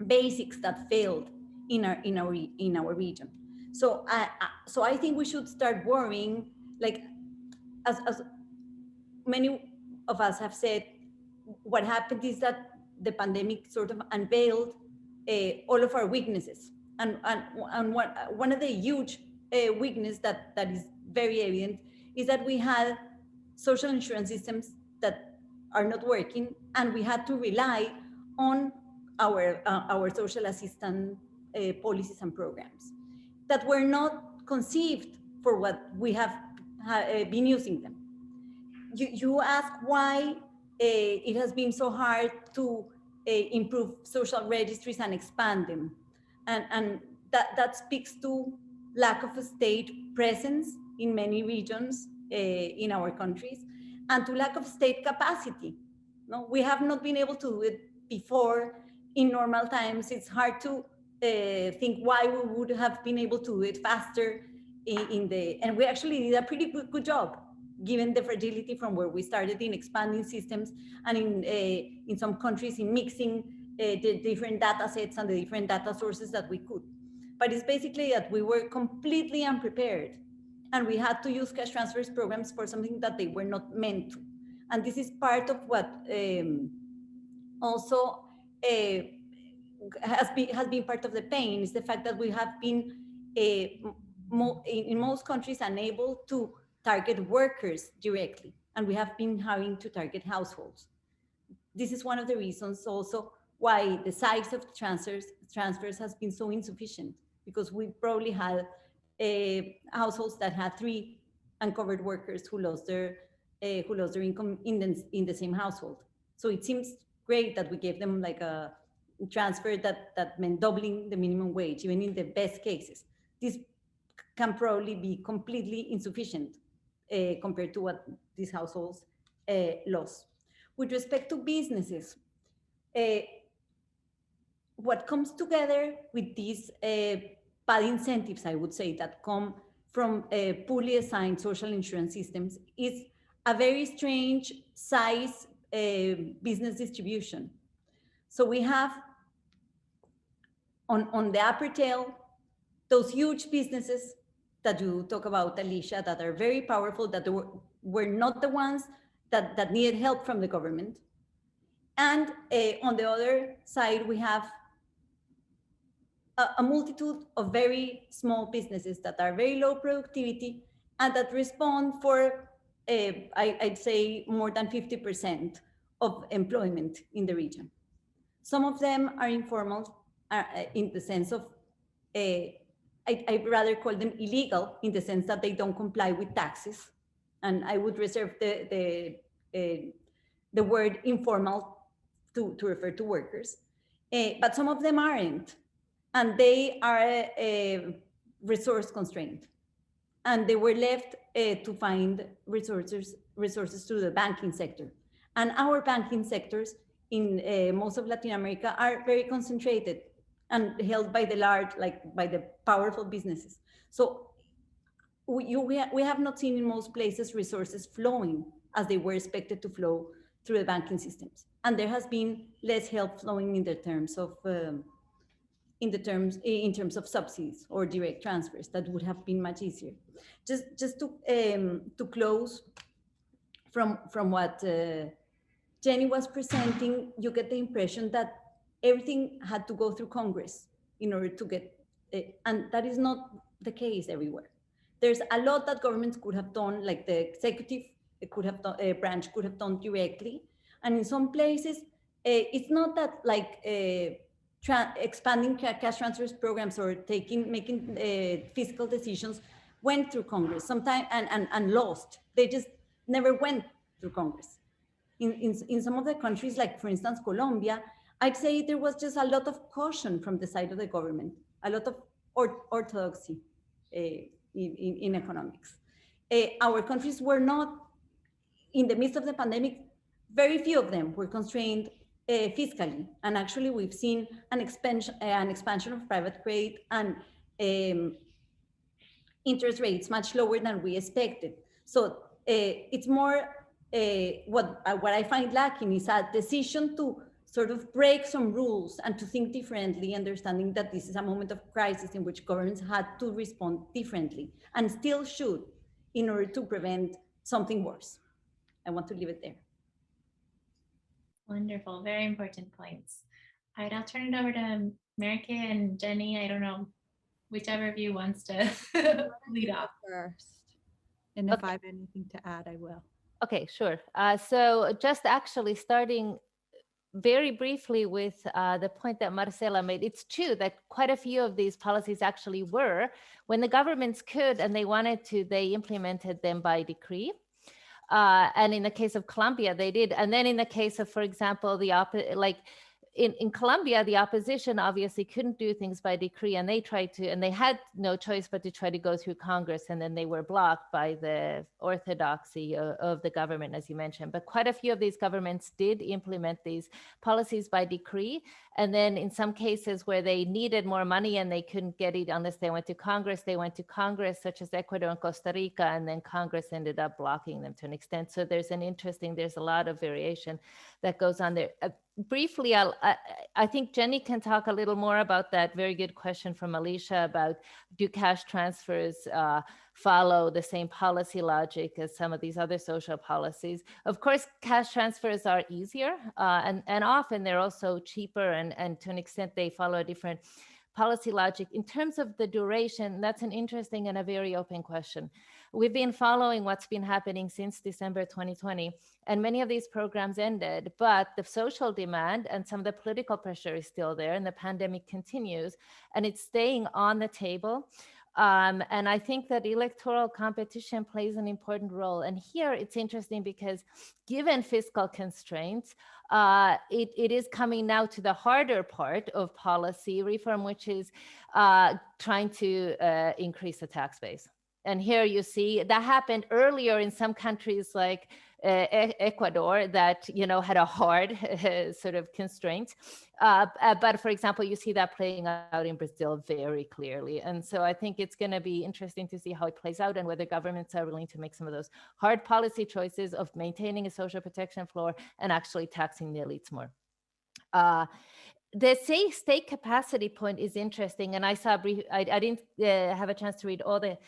basics that failed in our region. So I think we should start worrying, like as many of us have said, what happened is that the pandemic sort of unveiled all of our weaknesses, and one of the huge weakness that is very evident is that we had social insurance systems that are not working, and we had to rely on our social assistance policies and programs that were not conceived for what we have been using them. You ask why it has been so hard to improve social registries and expand them. And that speaks to lack of a state presence in many regions in our countries, and to lack of state capacity. No, we have not been able to do it before in normal times. It's hard to think why we would have been able to do it faster and we actually did a pretty good job, given the fragility from where we started in expanding systems and in some countries in mixing the different data sets and the different data sources that we could. But it's basically that we were completely unprepared, and we had to use cash transfers programs for something that they were not meant to. And this is part of what also has been part of the pain, is the fact that we have been in most countries unable to target workers directly, and we have been having to target households. This is one of the reasons also why the size of transfers has been so insufficient, because we probably had households that had 3 uncovered workers who lost their income in the same household. So it seems great that we gave them like a transfer that meant doubling the minimum wage, even in the best cases. This can probably be completely insufficient compared to what these households lost. With respect to businesses, what comes together with these bad incentives, I would say, that come from poorly assigned social insurance systems is a very strange size business distribution. So we have on the upper tail, those huge businesses that you talk about, Alicia, that are very powerful, that were not the ones that needed help from the government. And on the other side, we have a multitude of very small businesses that are very low productivity and that respond for, I'd say, more than 50% of employment in the region. Some of them are informal in the sense of, I'd rather call them illegal in the sense that they don't comply with taxes. And I would reserve the word informal to refer to workers. But some of them aren't. And they are resource constrained. And they were left to find resources through the banking sector. And our banking sectors in most of Latin America are very concentrated and held by the large, like by the powerful businesses. So we have not seen in most places resources flowing as they were expected to flow through the banking systems. And there has been less help flowing in the terms of in terms of subsidies or direct transfers that would have been much easier. Just to close from what Jenny was presenting, you get the impression that everything had to go through Congress in order to get it, and that is not the case everywhere. There's a lot that governments could have done, like the executive could have done, branch could have done directly, and in some places, it's not that like expanding cash transfers programs or making fiscal decisions went through Congress sometimes and lost. They just never went through Congress. In some of the countries, like for instance, Colombia, I'd say there was just a lot of caution from the side of the government, a lot of orthodoxy in economics. Our countries were not, in the midst of the pandemic, very few of them were constrained fiscally. And actually we've seen an expansion of private credit and interest rates much lower than we expected. So it's more, what I find lacking is a decision to sort of break some rules and to think differently, understanding that this is a moment of crisis in which governments had to respond differently and still should in order to prevent something worse. I want to leave it there. Wonderful, very important points. All right, I'll turn it over to Marike and Jenny. I don't know, whichever of you wants to lead off. First. And if Okay. I have anything to add, I will. Okay, sure. So just actually starting very briefly with the point that Marcela made, it's true that quite a few of these policies actually were, when the governments could and they wanted to, they implemented them by decree. And in the case of Colombia, they did. And then in the case of, for example, in Colombia, the opposition obviously couldn't do things by decree, and they tried to, and they had no choice but to try to go through Congress, and then they were blocked by the orthodoxy of the government, as you mentioned. But quite a few of these governments did implement these policies by decree. And then in some cases where they needed more money and they couldn't get it unless they went to Congress, such as Ecuador and Costa Rica, and then Congress ended up blocking them to an extent. So there's a lot of variation that goes on there. Briefly, I think Jenny can talk a little more about that very good question from Alicia about, do cash transfers follow the same policy logic as some of these other social policies? Of course, cash transfers are easier and often they're also cheaper, and to an extent they follow a different policy logic. In terms of the duration, that's an interesting and a very open question. We've been following what's been happening since December 2020, and many of these programs ended, but the social demand and some of the political pressure is still there, and the pandemic continues, and it's staying on the table. And I think that electoral competition plays an important role. And here it's interesting because given fiscal constraints, it is coming now to the harder part of policy reform, which is trying to increase the tax base. And here you see that happened earlier in some countries like Ecuador that, had a hard sort of constraint. But for example, you see that playing out in Brazil very clearly. And so I think it's going to be interesting to see how it plays out and whether governments are willing to make some of those hard policy choices of maintaining a social protection floor and actually taxing the elites more. The state capacity point is interesting. And I saw, I didn't have a chance to read all the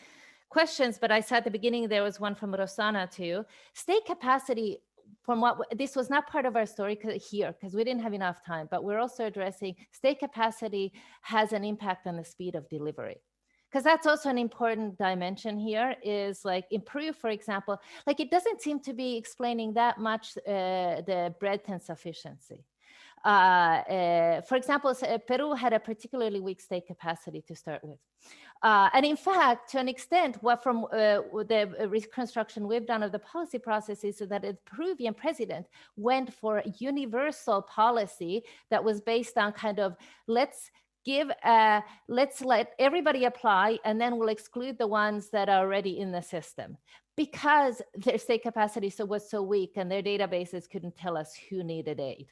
questions, but I saw at the beginning there was one from Rosana too. State capacity, from what this was not part of our story here because we didn't have enough time, but we're also addressing state capacity has an impact on the speed of delivery. Because that's also an important dimension here is like in Peru, for example, like it doesn't seem to be explaining that much the breadth and sufficiency. For example, Peru had a particularly weak state capacity to start with. And in fact, to an extent, what from the reconstruction we've done of the policy process is that the Peruvian president went for a universal policy that was based on kind of, let's let everybody apply and then we'll exclude the ones that are already in the system because their state capacity was so weak and their databases couldn't tell us who needed aid.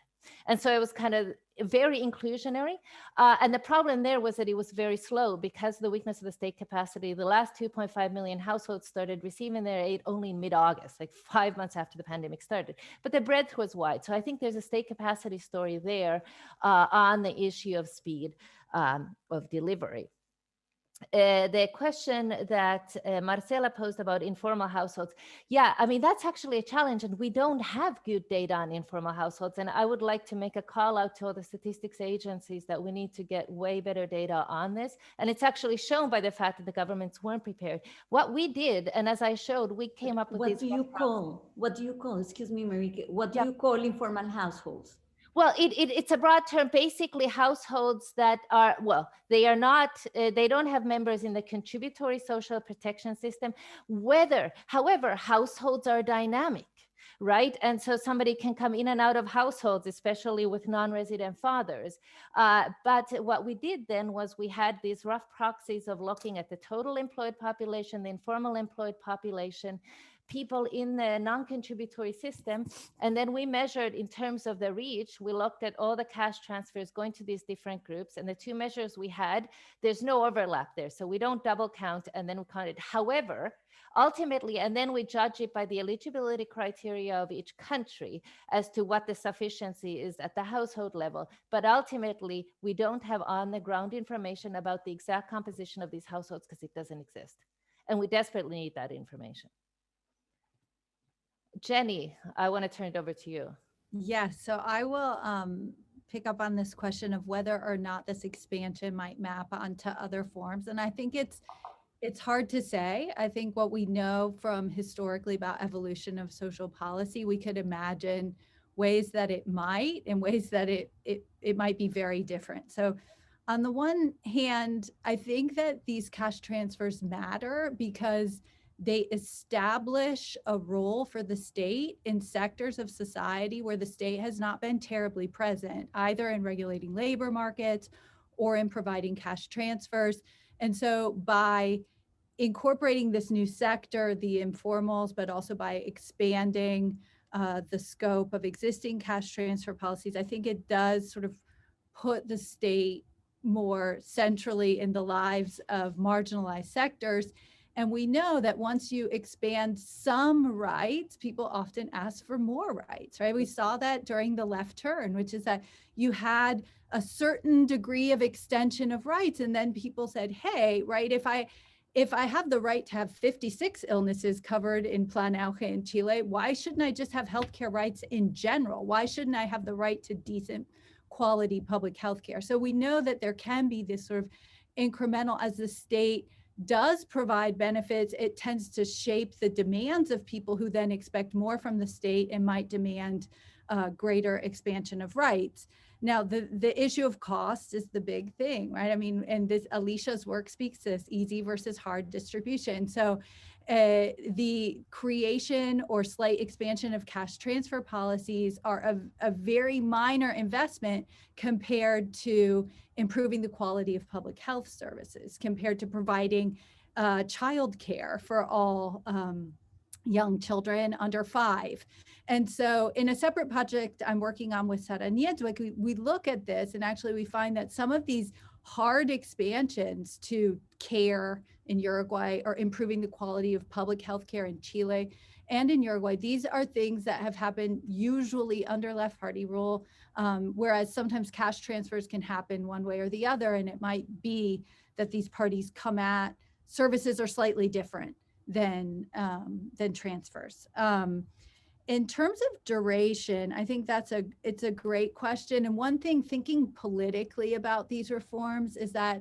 And so it was kind of very inclusionary. And the problem there was that it was very slow because of the weakness of the state capacity. The last 2.5 million households started receiving their aid only in mid-August, like 5 months after the pandemic started. But the breadth was wide. So I think there's a state capacity story there on the issue of speed of delivery. The question that Marcela posed about informal households, yeah, I mean, that's actually a challenge, and we don't have good data on informal households. And I would like to make a call out to all the statistics agencies that we need to get way better data on this. And it's actually shown by the fact that the governments weren't prepared. What we did, and as I showed, we came up with What these. do you call, excuse me, Marike, what do you call informal households? Well, it's a broad term, basically households that are, well, they are not, they don't have members in the contributory social protection system. However, households are dynamic, right? And so somebody can come in and out of households, especially with non-resident fathers. But what we did then was we had these rough proxies of looking at the total employed population, the informal employed population, people in the non-contributory system. And then we measured in terms of the reach, we looked at all the cash transfers going to these different groups. And the two measures we had, there's no overlap there. So we don't double count and then we counted. However, ultimately, and then we judge it by the eligibility criteria of each country as to what the sufficiency is at the household level. But ultimately, we don't have on the ground information about the exact composition of these households because it doesn't exist. And we desperately need that information. Jenny, I want to turn it over to you. Yes, so I will pick up on this question of whether or not this expansion might map onto other forms. And I think it's hard to say. I think what we know from historically about evolution of social policy, we could imagine ways that it might and ways that it might be very different. So on the one hand, I think that these cash transfers matter because they establish a role for the state in sectors of society where the state has not been terribly present, either in regulating labor markets or in providing cash transfers. And so by incorporating this new sector, the informals, but also by expanding the scope of existing cash transfer policies, I think it does sort of put the state more centrally in the lives of marginalized sectors. And we know that once you expand some rights, people often ask for more rights, right? We saw that during the left turn, which is that you had a certain degree of extension of rights. And then people said, hey, right, if I have the right to have 56 illnesses covered in Plan Auge in Chile, why shouldn't I just have healthcare rights in general? Why shouldn't I have the right to decent quality public healthcare? So we know that there can be this sort of incremental, as the state does provide benefits, it tends to shape the demands of people who then expect more from the state and might demand greater expansion of rights. Now, the issue of cost is the big thing, right? I mean, and this Alicia's work speaks to this, easy versus hard distribution. So the creation or slight expansion of cash transfer policies are a very minor investment compared to improving the quality of public health services, compared to providing childcare for all young children under 5. And so in a separate project I'm working on with Sara Niedwick, we look at this and actually we find that some of these hard expansions to care in Uruguay or improving the quality of public health care in Chile and in Uruguay, these are things that have happened usually under left party rule, whereas sometimes cash transfers can happen one way or the other. And it might be that these parties come at services are slightly different than transfers. In terms of duration, I think it's a great question. And one thing thinking politically about these reforms is that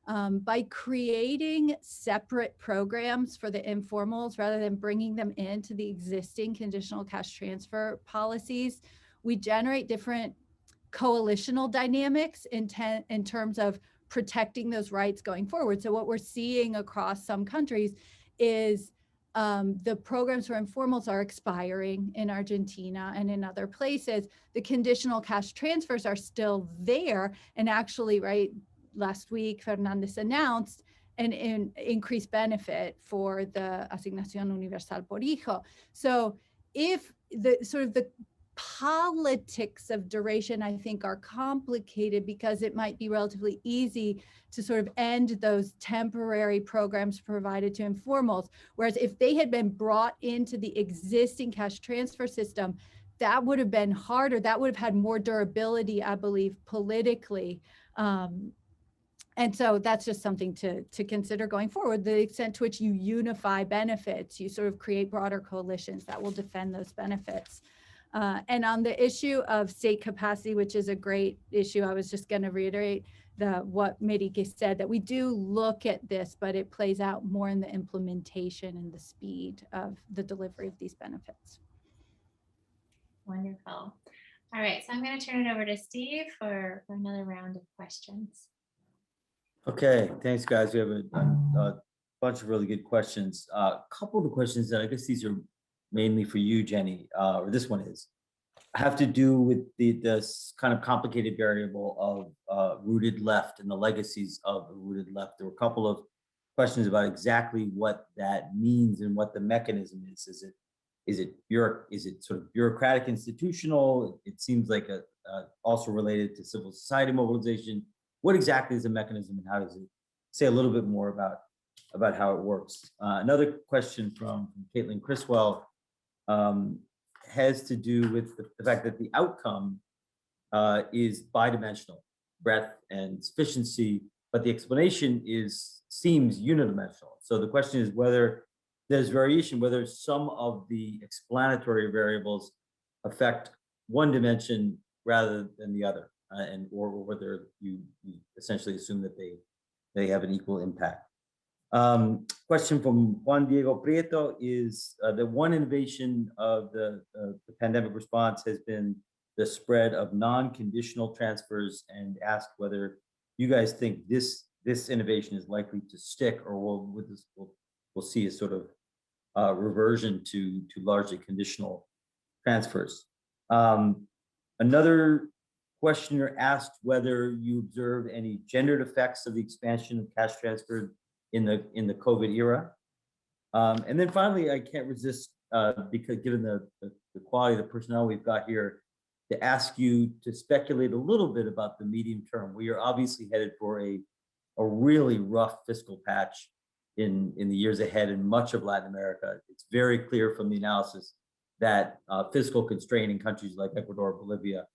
by creating separate programs for the informals rather than bringing them into the existing conditional cash transfer policies, we generate different coalitional dynamics in terms of protecting those rights going forward. So what we're seeing across some countries is the programs for informals are expiring in Argentina and in other places. The conditional cash transfers are still there. And actually, right, last week, Fernández announced an increased benefit for the Asignación Universal por Hijo. So if the politics of duration, I think, are complicated because it might be relatively easy to sort of end those temporary programs provided to informals. Whereas if they had been brought into the existing cash transfer system, that would have been harder. That would have had more durability, I believe, politically. And so that's just something to consider going forward, the extent to which you unify benefits, you sort of create broader coalitions that will defend those benefits. And on the issue of state capacity, which is a great issue, I was just going to reiterate what Marique said, that we do look at this, but it plays out more in the implementation and the speed of the delivery of these benefits. Wonderful. All right, so I'm going to turn it over to Steve for another round of questions. Okay, thanks, guys. We have a bunch of really good questions. A couple of the questions that I guess these are mainly for you, Jenny, or this one is, have to do with this kind of complicated variable of rooted left and the legacies of the rooted left. There were a couple of questions about exactly what that means and what the mechanism is. Is it sort of bureaucratic, institutional? It seems like also related to civil society mobilization. What exactly is the mechanism, and how does it say a little bit more about how it works? Another question from Caitlin Criswell has to do with the fact that the outcome is bidimensional, breadth and sufficiency, but the explanation seems unidimensional. So the question is whether there's variation, whether some of the explanatory variables affect one dimension rather than the other, or whether you essentially assume that they have an equal impact. Question from Juan Diego Prieto is the one innovation of the pandemic response has been the spread of non-conditional transfers, and asked whether you guys think this innovation is likely to stick, or we'll see a sort of reversion to largely conditional transfers. Another questioner asked whether you observed any gendered effects of the expansion of cash transfer in the COVID era. And then finally, I can't resist, because given the quality of the personnel we've got here, to ask you to speculate a little bit about the medium term. We are obviously headed for a really rough fiscal patch in the years ahead in much of Latin America. It's very clear from the analysis that fiscal constraint in countries like Ecuador, Bolivia,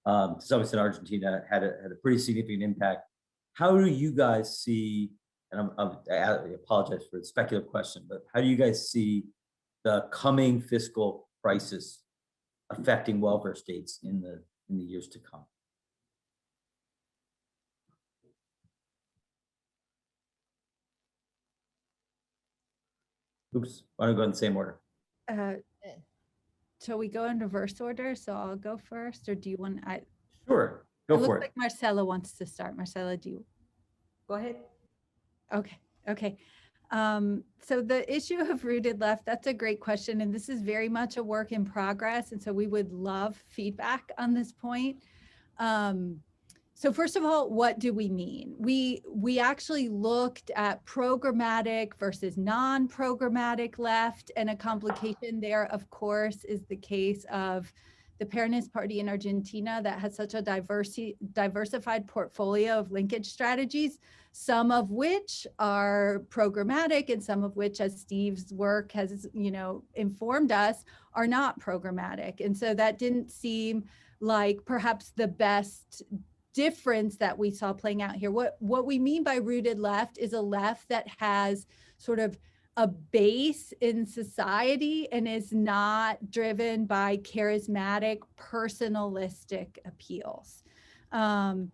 to some extent Argentina, had a pretty significant impact. How do you guys see, and I apologize for the speculative question, but how do you guys see the coming fiscal crisis affecting welfare states in the years to come? Oops, why don't I go in the same order? Shall we go in reverse order? So I'll go first, or do you want? Sure, go for it. Looks like Marcela wants to start. Marcela, do you? Go ahead. Okay. So the issue of rooted left, that's a great question. And this is very much a work in progress. And so we would love feedback on this point. So first of all, what do we mean? We actually looked at programmatic versus non-programmatic left, and a complication there, of course, is the case of the Peronist Party in Argentina that has such a diversified portfolio of linkage strategies, some of which are programmatic and some of which, as Steve's work has, informed us, are not programmatic. And so that didn't seem like perhaps the best difference that we saw playing out here. What we mean by rooted left is a left that has sort of a base in society and is not driven by charismatic, personalistic appeals. And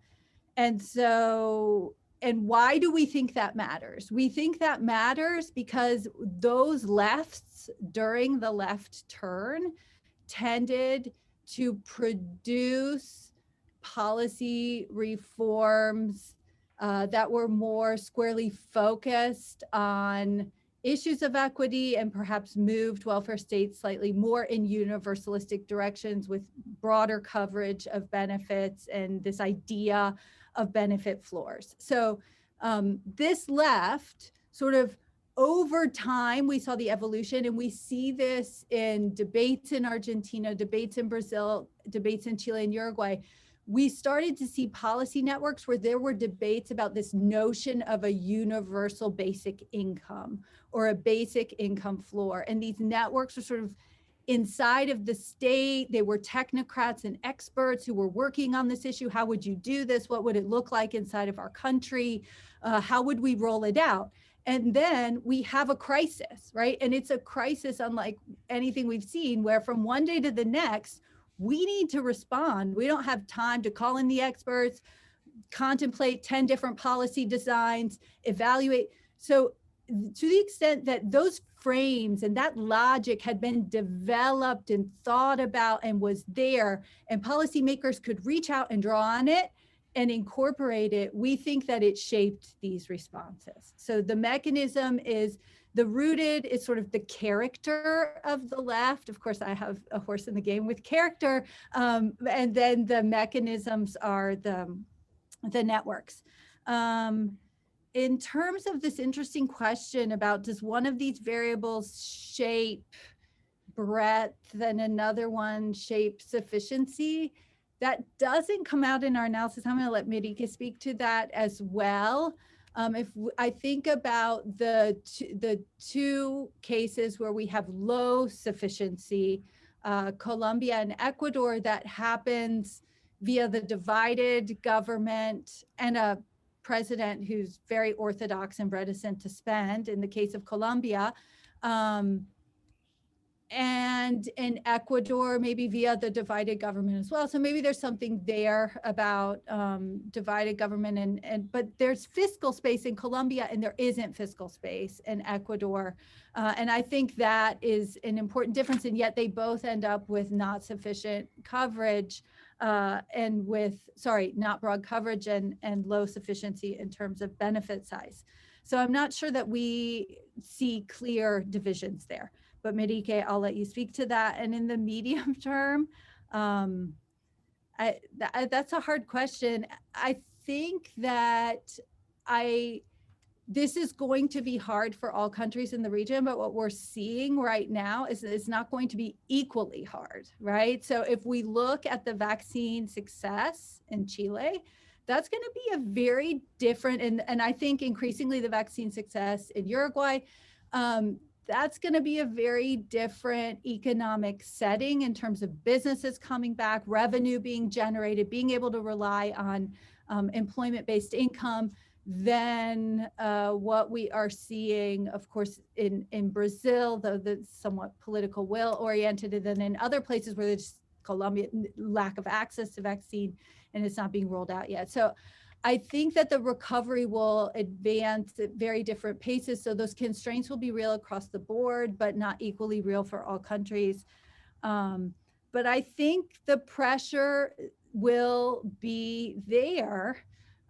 why do we think that matters? We think that matters because those lefts during the left turn tended to produce policy reforms that were more squarely focused on issues of equity and perhaps moved welfare states slightly more in universalistic directions with broader coverage of benefits and this idea of benefit floors. So this left sort of over time, we saw the evolution, and we see this in debates in Argentina, debates in Brazil, debates in Chile and Uruguay. We started to see policy networks where there were debates about this notion of a universal basic income or a basic income floor. And these networks were sort of inside of the state. They were technocrats and experts who were working on this issue. How would you do this? What would it look like inside of our country? How would we roll it out? And then we have a crisis, right? And it's a crisis unlike anything we've seen, where from one day to the next, we need to respond. We don't have time to call in the experts, contemplate 10 different policy designs, evaluate. So to the extent that those frames and that logic had been developed and thought about and was there, and policymakers could reach out and draw on it and incorporate it, we think that it shaped these responses. So the mechanism is the rooted is sort of the character of the left. Of course, I have a horse in the game with character. And then the mechanisms are the networks. In terms of this interesting question about, does one of these variables shape breadth and another one shape sufficiency? That doesn't come out in our analysis. I'm going to let Marique speak to that as well. I think about the two cases where we have low sufficiency, Colombia and Ecuador, that happens via the divided government and a president who's very orthodox and reticent to spend, in the case of Colombia. And in Ecuador, maybe via the divided government as well. So maybe there's something there about divided government, but there's fiscal space in Colombia and there isn't fiscal space in Ecuador. And I think that is an important difference, and yet they both end up with not sufficient coverage and with, not broad coverage and low sufficiency in terms of benefit size. So I'm not sure that we see clear divisions there. But Marique, I'll let you speak to that. And in the medium term, that's a hard question. I think that this is going to be hard for all countries in the region, but what we're seeing right now is it's not going to be equally hard, right? So if we look at the vaccine success in Chile, that's going to be a very different, and I think increasingly the vaccine success in Uruguay, that's going to be a very different economic setting in terms of businesses coming back, revenue being generated, being able to rely on employment-based income than what we are seeing, of course, in Brazil, though the somewhat political will oriented, and then in other places where there's Colombia, lack of access to vaccine, and it's not being rolled out yet. So I think that the recovery will advance at very different paces. So those constraints will be real across the board, but not equally real for all countries. But I think the pressure will be there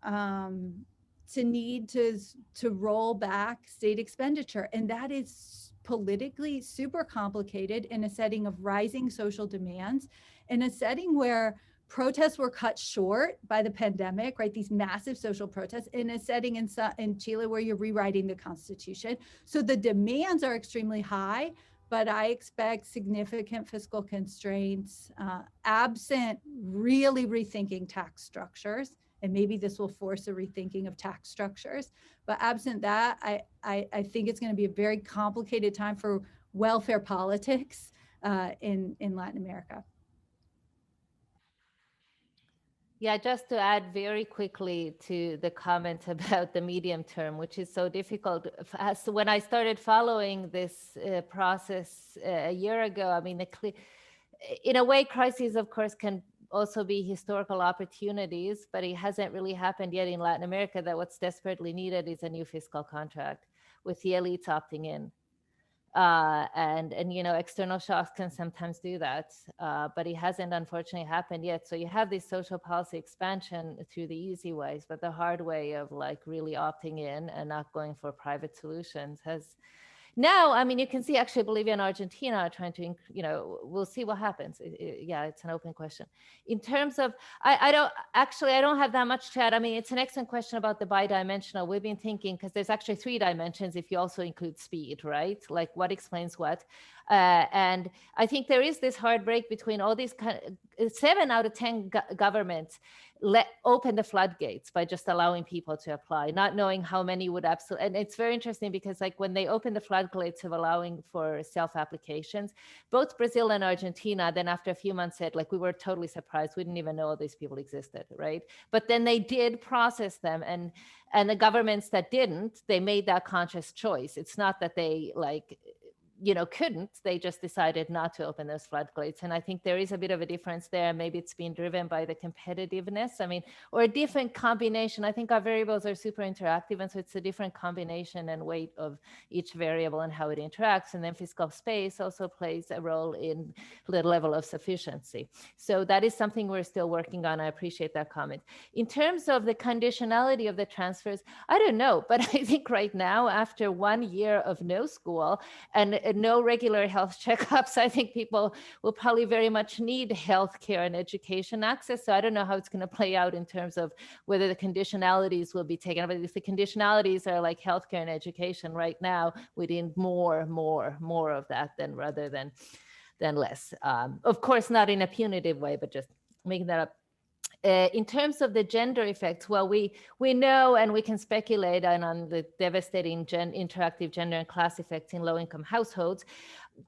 to need to roll back state expenditure. And that is politically super complicated in a setting of rising social demands, in a setting where protests were cut short by the pandemic, right? These massive social protests in a setting in Chile where you're rewriting the Constitution. So the demands are extremely high, but I expect significant fiscal constraints, absent really rethinking tax structures. And maybe this will force a rethinking of tax structures. But absent that, I think it's going to be a very complicated time for welfare politics in Latin America. Yeah, just to add very quickly to the comment about the medium term, which is so difficult. As when I started following this process a year ago, I mean, in a way, crises, of course, can also be historical opportunities, but it hasn't really happened yet in Latin America, that what's desperately needed is a new fiscal contract with the elites opting in. And you know, external shocks can sometimes do that, but it hasn't unfortunately happened yet. So you have this social policy expansion through the easy ways, but the hard way of like really opting in and not going for private solutions Now, I mean, you can see actually Bolivia and Argentina are trying to, we'll see what happens. Yeah, it's an open question. In terms of, I don't have that much to add. I mean, it's an excellent question about the bidimensional. We've been thinking, because there's actually 3 dimensions if you also include speed, right? Like what explains what. And I think there is this hard break between all these 7 out of 10 governments open the floodgates by just allowing people to apply, not knowing how many would absolutely. And it's very interesting because like when they open the floodgates of allowing for self-applications, both Brazil and Argentina, then after a few months said, like, we were totally surprised. We didn't even know all these people existed, right? But then they did process them, and the governments that didn't, they made that conscious choice. It's not that they couldn't, they just decided not to open those floodgates. And I think there is a bit of a difference there. Maybe it's being driven by the competitiveness, or a different combination. I think our variables are super interactive, and so it's a different combination and weight of each variable and how it interacts. And then fiscal space also plays a role in the level of sufficiency. So that is something we're still working on. I appreciate that comment. In terms of the conditionality of the transfers, I don't know, but I think right now, after 1 year of no school and no regular health checkups, I think people will probably very much need healthcare and education access. So I don't know how it's going to play out in terms of whether the conditionalities will be taken. But if the conditionalities are like healthcare and education right now, we need more of that rather than less. Of course, not in a punitive way, but just making that up. In terms of the gender effects, well, we know and we can speculate on the devastating interactive gender and class effects in low-income households.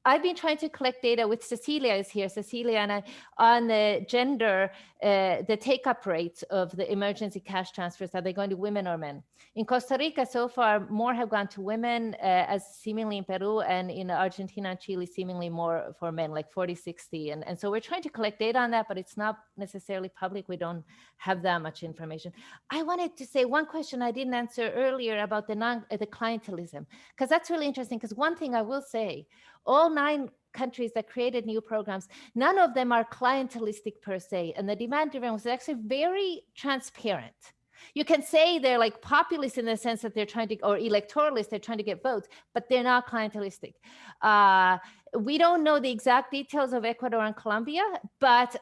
I've been trying to collect data with Cecilia is here, Cecilia, and on the gender, the take-up rates of the emergency cash transfers. Are they going to women or men? In Costa Rica, so far, more have gone to women, as seemingly in Peru, and in Argentina and Chile, seemingly more for men, like 40-60. And so we're trying to collect data on that, but it's not necessarily public. We don't have that much information. I wanted to say one question I didn't answer earlier about the clientelism, because that's really interesting. Because one thing I will say, all 9 countries that created new programs, none of them are clientelistic per se. And the demand-driven was actually very transparent. You can say they're like populist in the sense that they're trying to, or electoralist, they're trying to get votes, but they're not clientelistic. We don't know the exact details of Ecuador and Colombia, but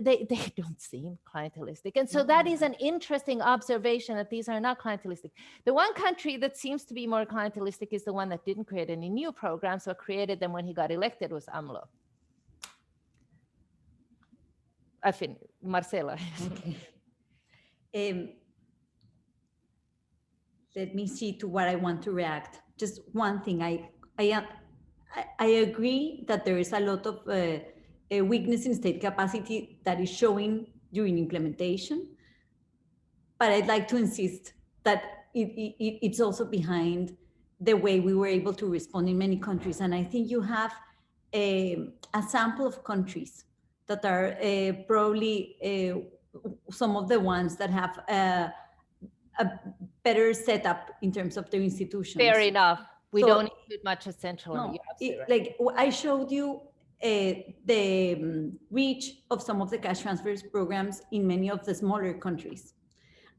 they don't seem clientelistic. And so that is an interesting observation that these are not clientelistic. The one country that seems to be more clientelistic is the one that didn't create any new programs or created them when he got elected, was AMLO. I think, Marcela. Okay. Let me see to what I want to react. Just one thing, I agree that there is a lot of a weakness in state capacity that is showing during implementation, but I'd like to insist that it's also behind the way we were able to respond in many countries. And I think you have a sample of countries that are probably some of the ones that have a better setup in terms of their institutions. Fair enough. We So- don't include much as central. No, You're absolutely right. like I showed you the reach of some of the cash transfers programs in many of the smaller countries.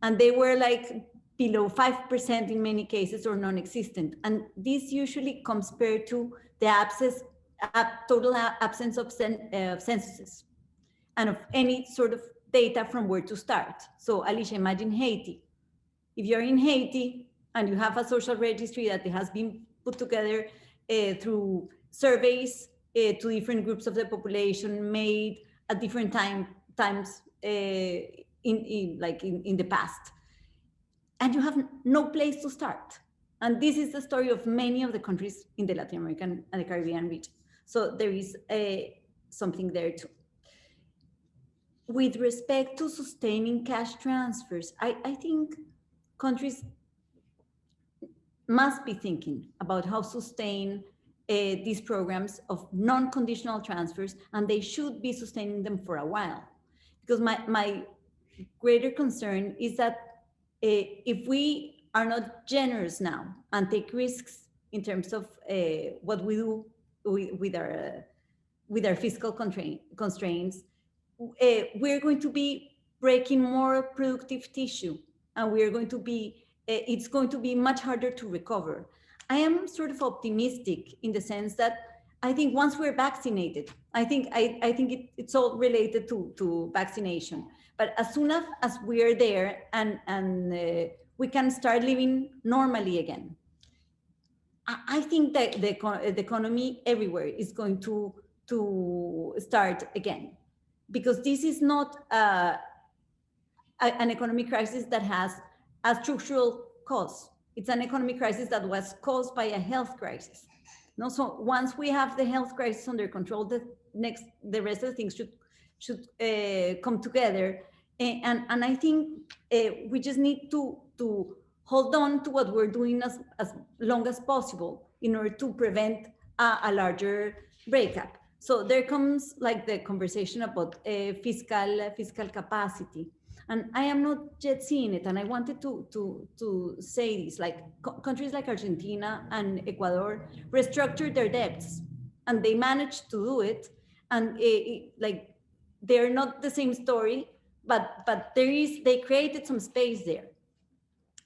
And they were like below 5% in many cases or non-existent. And this usually comes paired to the total absence of censuses and of any sort of data from where to start. So Alicia, imagine Haiti. If you're in Haiti and you have a social registry that has been put together through surveys to different groups of the population made at different times in the past, and you have no place to start. And this is the story of many of the countries in the Latin American and the Caribbean region. So there is something there too. With respect to sustaining cash transfers, I think countries must be thinking about how to sustain these programs of non-conditional transfers, and they should be sustaining them for a while. Because my greater concern is that if we are not generous now and take risks in terms of what we do with our fiscal constraints, we're going to be breaking more productive tissue, and we're going to be it's going to be much harder to recover. I am sort of optimistic in the sense that I think once we're vaccinated, I think it's all related to vaccination. But as soon as we're there and we can start living normally again, I think that the economy everywhere is going to start again, because this is not an economic crisis that has a structural cause. It's an economic crisis that was caused by a health crisis. No, so once we have the health crisis under control, the rest of the things should come together. And I think we just need to hold on to what we're doing as long as possible in order to prevent a larger breakup. So there comes like the conversation about fiscal capacity. And I am not yet seeing it. And I wanted to say this, like countries like Argentina and Ecuador restructured their debts, and they managed to do it. And like, they're not the same story, but they created some space there.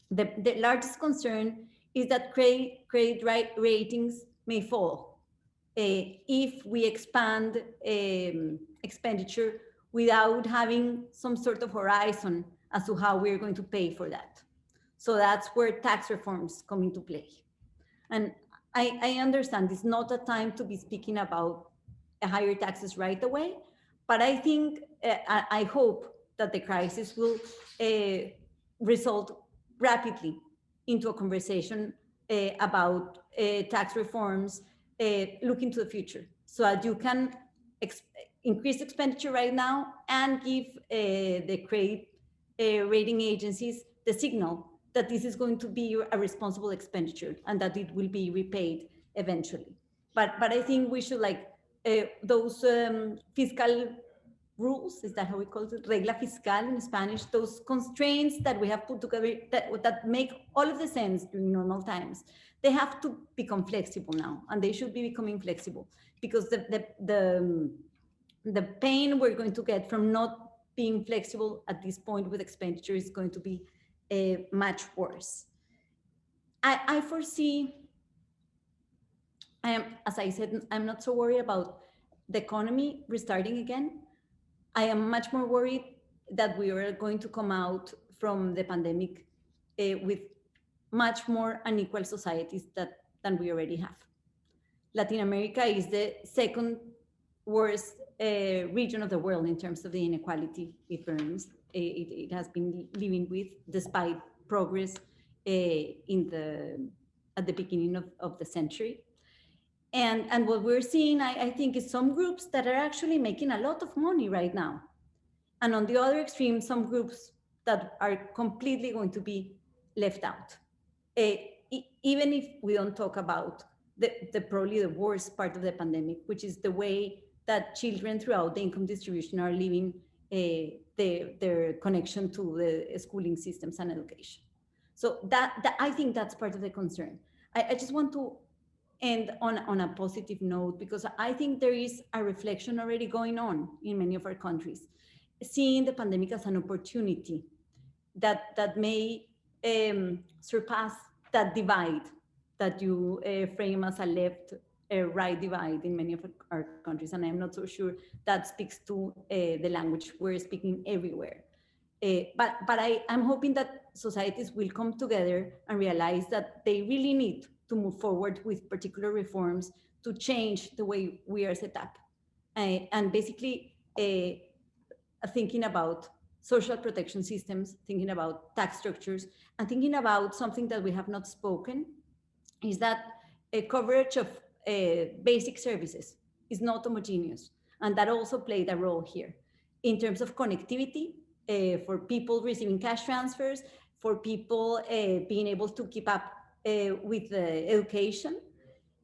The largest concern is that credit ratings may fall if we expand expenditure without having some sort of horizon as to how we're going to pay for that. So that's where tax reforms come into play. And I understand it's not a time to be speaking about higher taxes right away, but I think, I hope that the crisis will result rapidly into a conversation about tax reforms, looking to the future, so that you can increase expenditure right now and give the credit rating agencies the signal that this is going to be a responsible expenditure and that it will be repaid eventually. But I think we should, like, those fiscal rules, is that how we call it? Regla fiscal in Spanish, those constraints that we have put together that make all of the sense during normal times, they have to become flexible now, and they should be becoming flexible, because the pain we're going to get from not being flexible at this point with expenditure is going to be much worse. I foresee, as I said, I'm not so worried about the economy restarting again. I am much more worried that we are going to come out from the pandemic with much more unequal societies than we already have. Latin America is the second worst region of the world in terms of the inequality it has been living with, despite progress at the beginning of the century. And what we're seeing, I think, is some groups that are actually making a lot of money right now. And on the other extreme, some groups that are completely going to be left out. Even if we don't talk about the probably the worst part of the pandemic, which is the way that children throughout the income distribution are living their connection to the schooling systems and education. So that I think that's part of the concern. I just want to end on a positive note, because I think there is a reflection already going on in many of our countries, seeing the pandemic as an opportunity that may surpass that divide that you frame as a left-right divide in many of our countries. And I'm not so sure that speaks to the language we're speaking everywhere. But I'm hoping that societies will come together and realize that they really need to move forward with particular reforms to change the way we are set up. And basically thinking about social protection systems, thinking about tax structures, and thinking about something that we have not spoken, is that a coverage of basic services is not homogeneous. And that also played a role here in terms of connectivity for people receiving cash transfers, for people being able to keep up with education,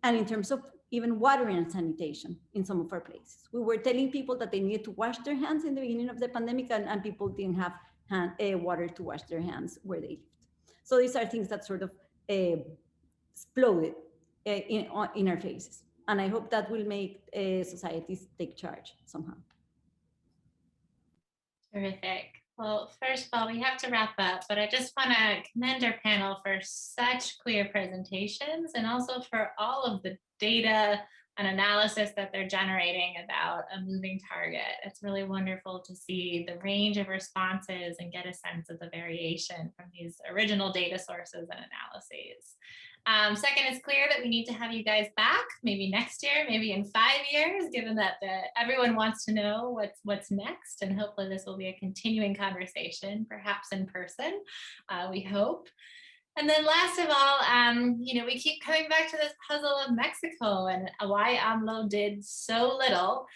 and in terms of even water and sanitation in some of our places. We were telling people that they needed to wash their hands in the beginning of the pandemic, and people didn't have water to wash their hands where they lived. So these are things that sort of exploded in our faces. And I hope that will make societies take charge somehow. Terrific. Well, first of all, we have to wrap up, but I just want to commend our panel for such clear presentations and also for all of the data and analysis that they're generating about a moving target. It's really wonderful to see the range of responses and get a sense of the variation from these original data sources and analyses. Second, it's clear that we need to have you guys back, maybe next year, maybe in 5 years, given that everyone wants to know what's next, and hopefully this will be a continuing conversation, perhaps in person, we hope. And then last of all, we keep coming back to this puzzle of Mexico and why AMLO did so little.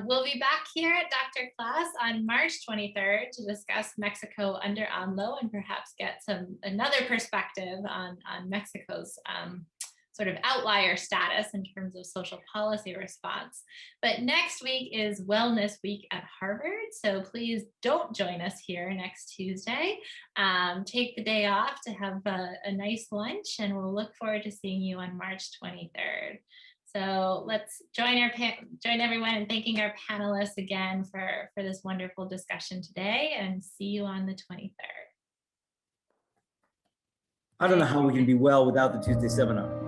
We'll be back here at Dr. Class on March 23rd to discuss Mexico under AMLO and perhaps get another perspective on Mexico's sort of outlier status in terms of social policy response. But next week is Wellness Week at Harvard. So please don't join us here next Tuesday. Take the day off to have a nice lunch, and we'll look forward to seeing you on March 23rd. So let's join everyone in thanking our panelists again for this wonderful discussion today, and see you on the 23rd. I don't know how we can be well without the Tuesday seminar.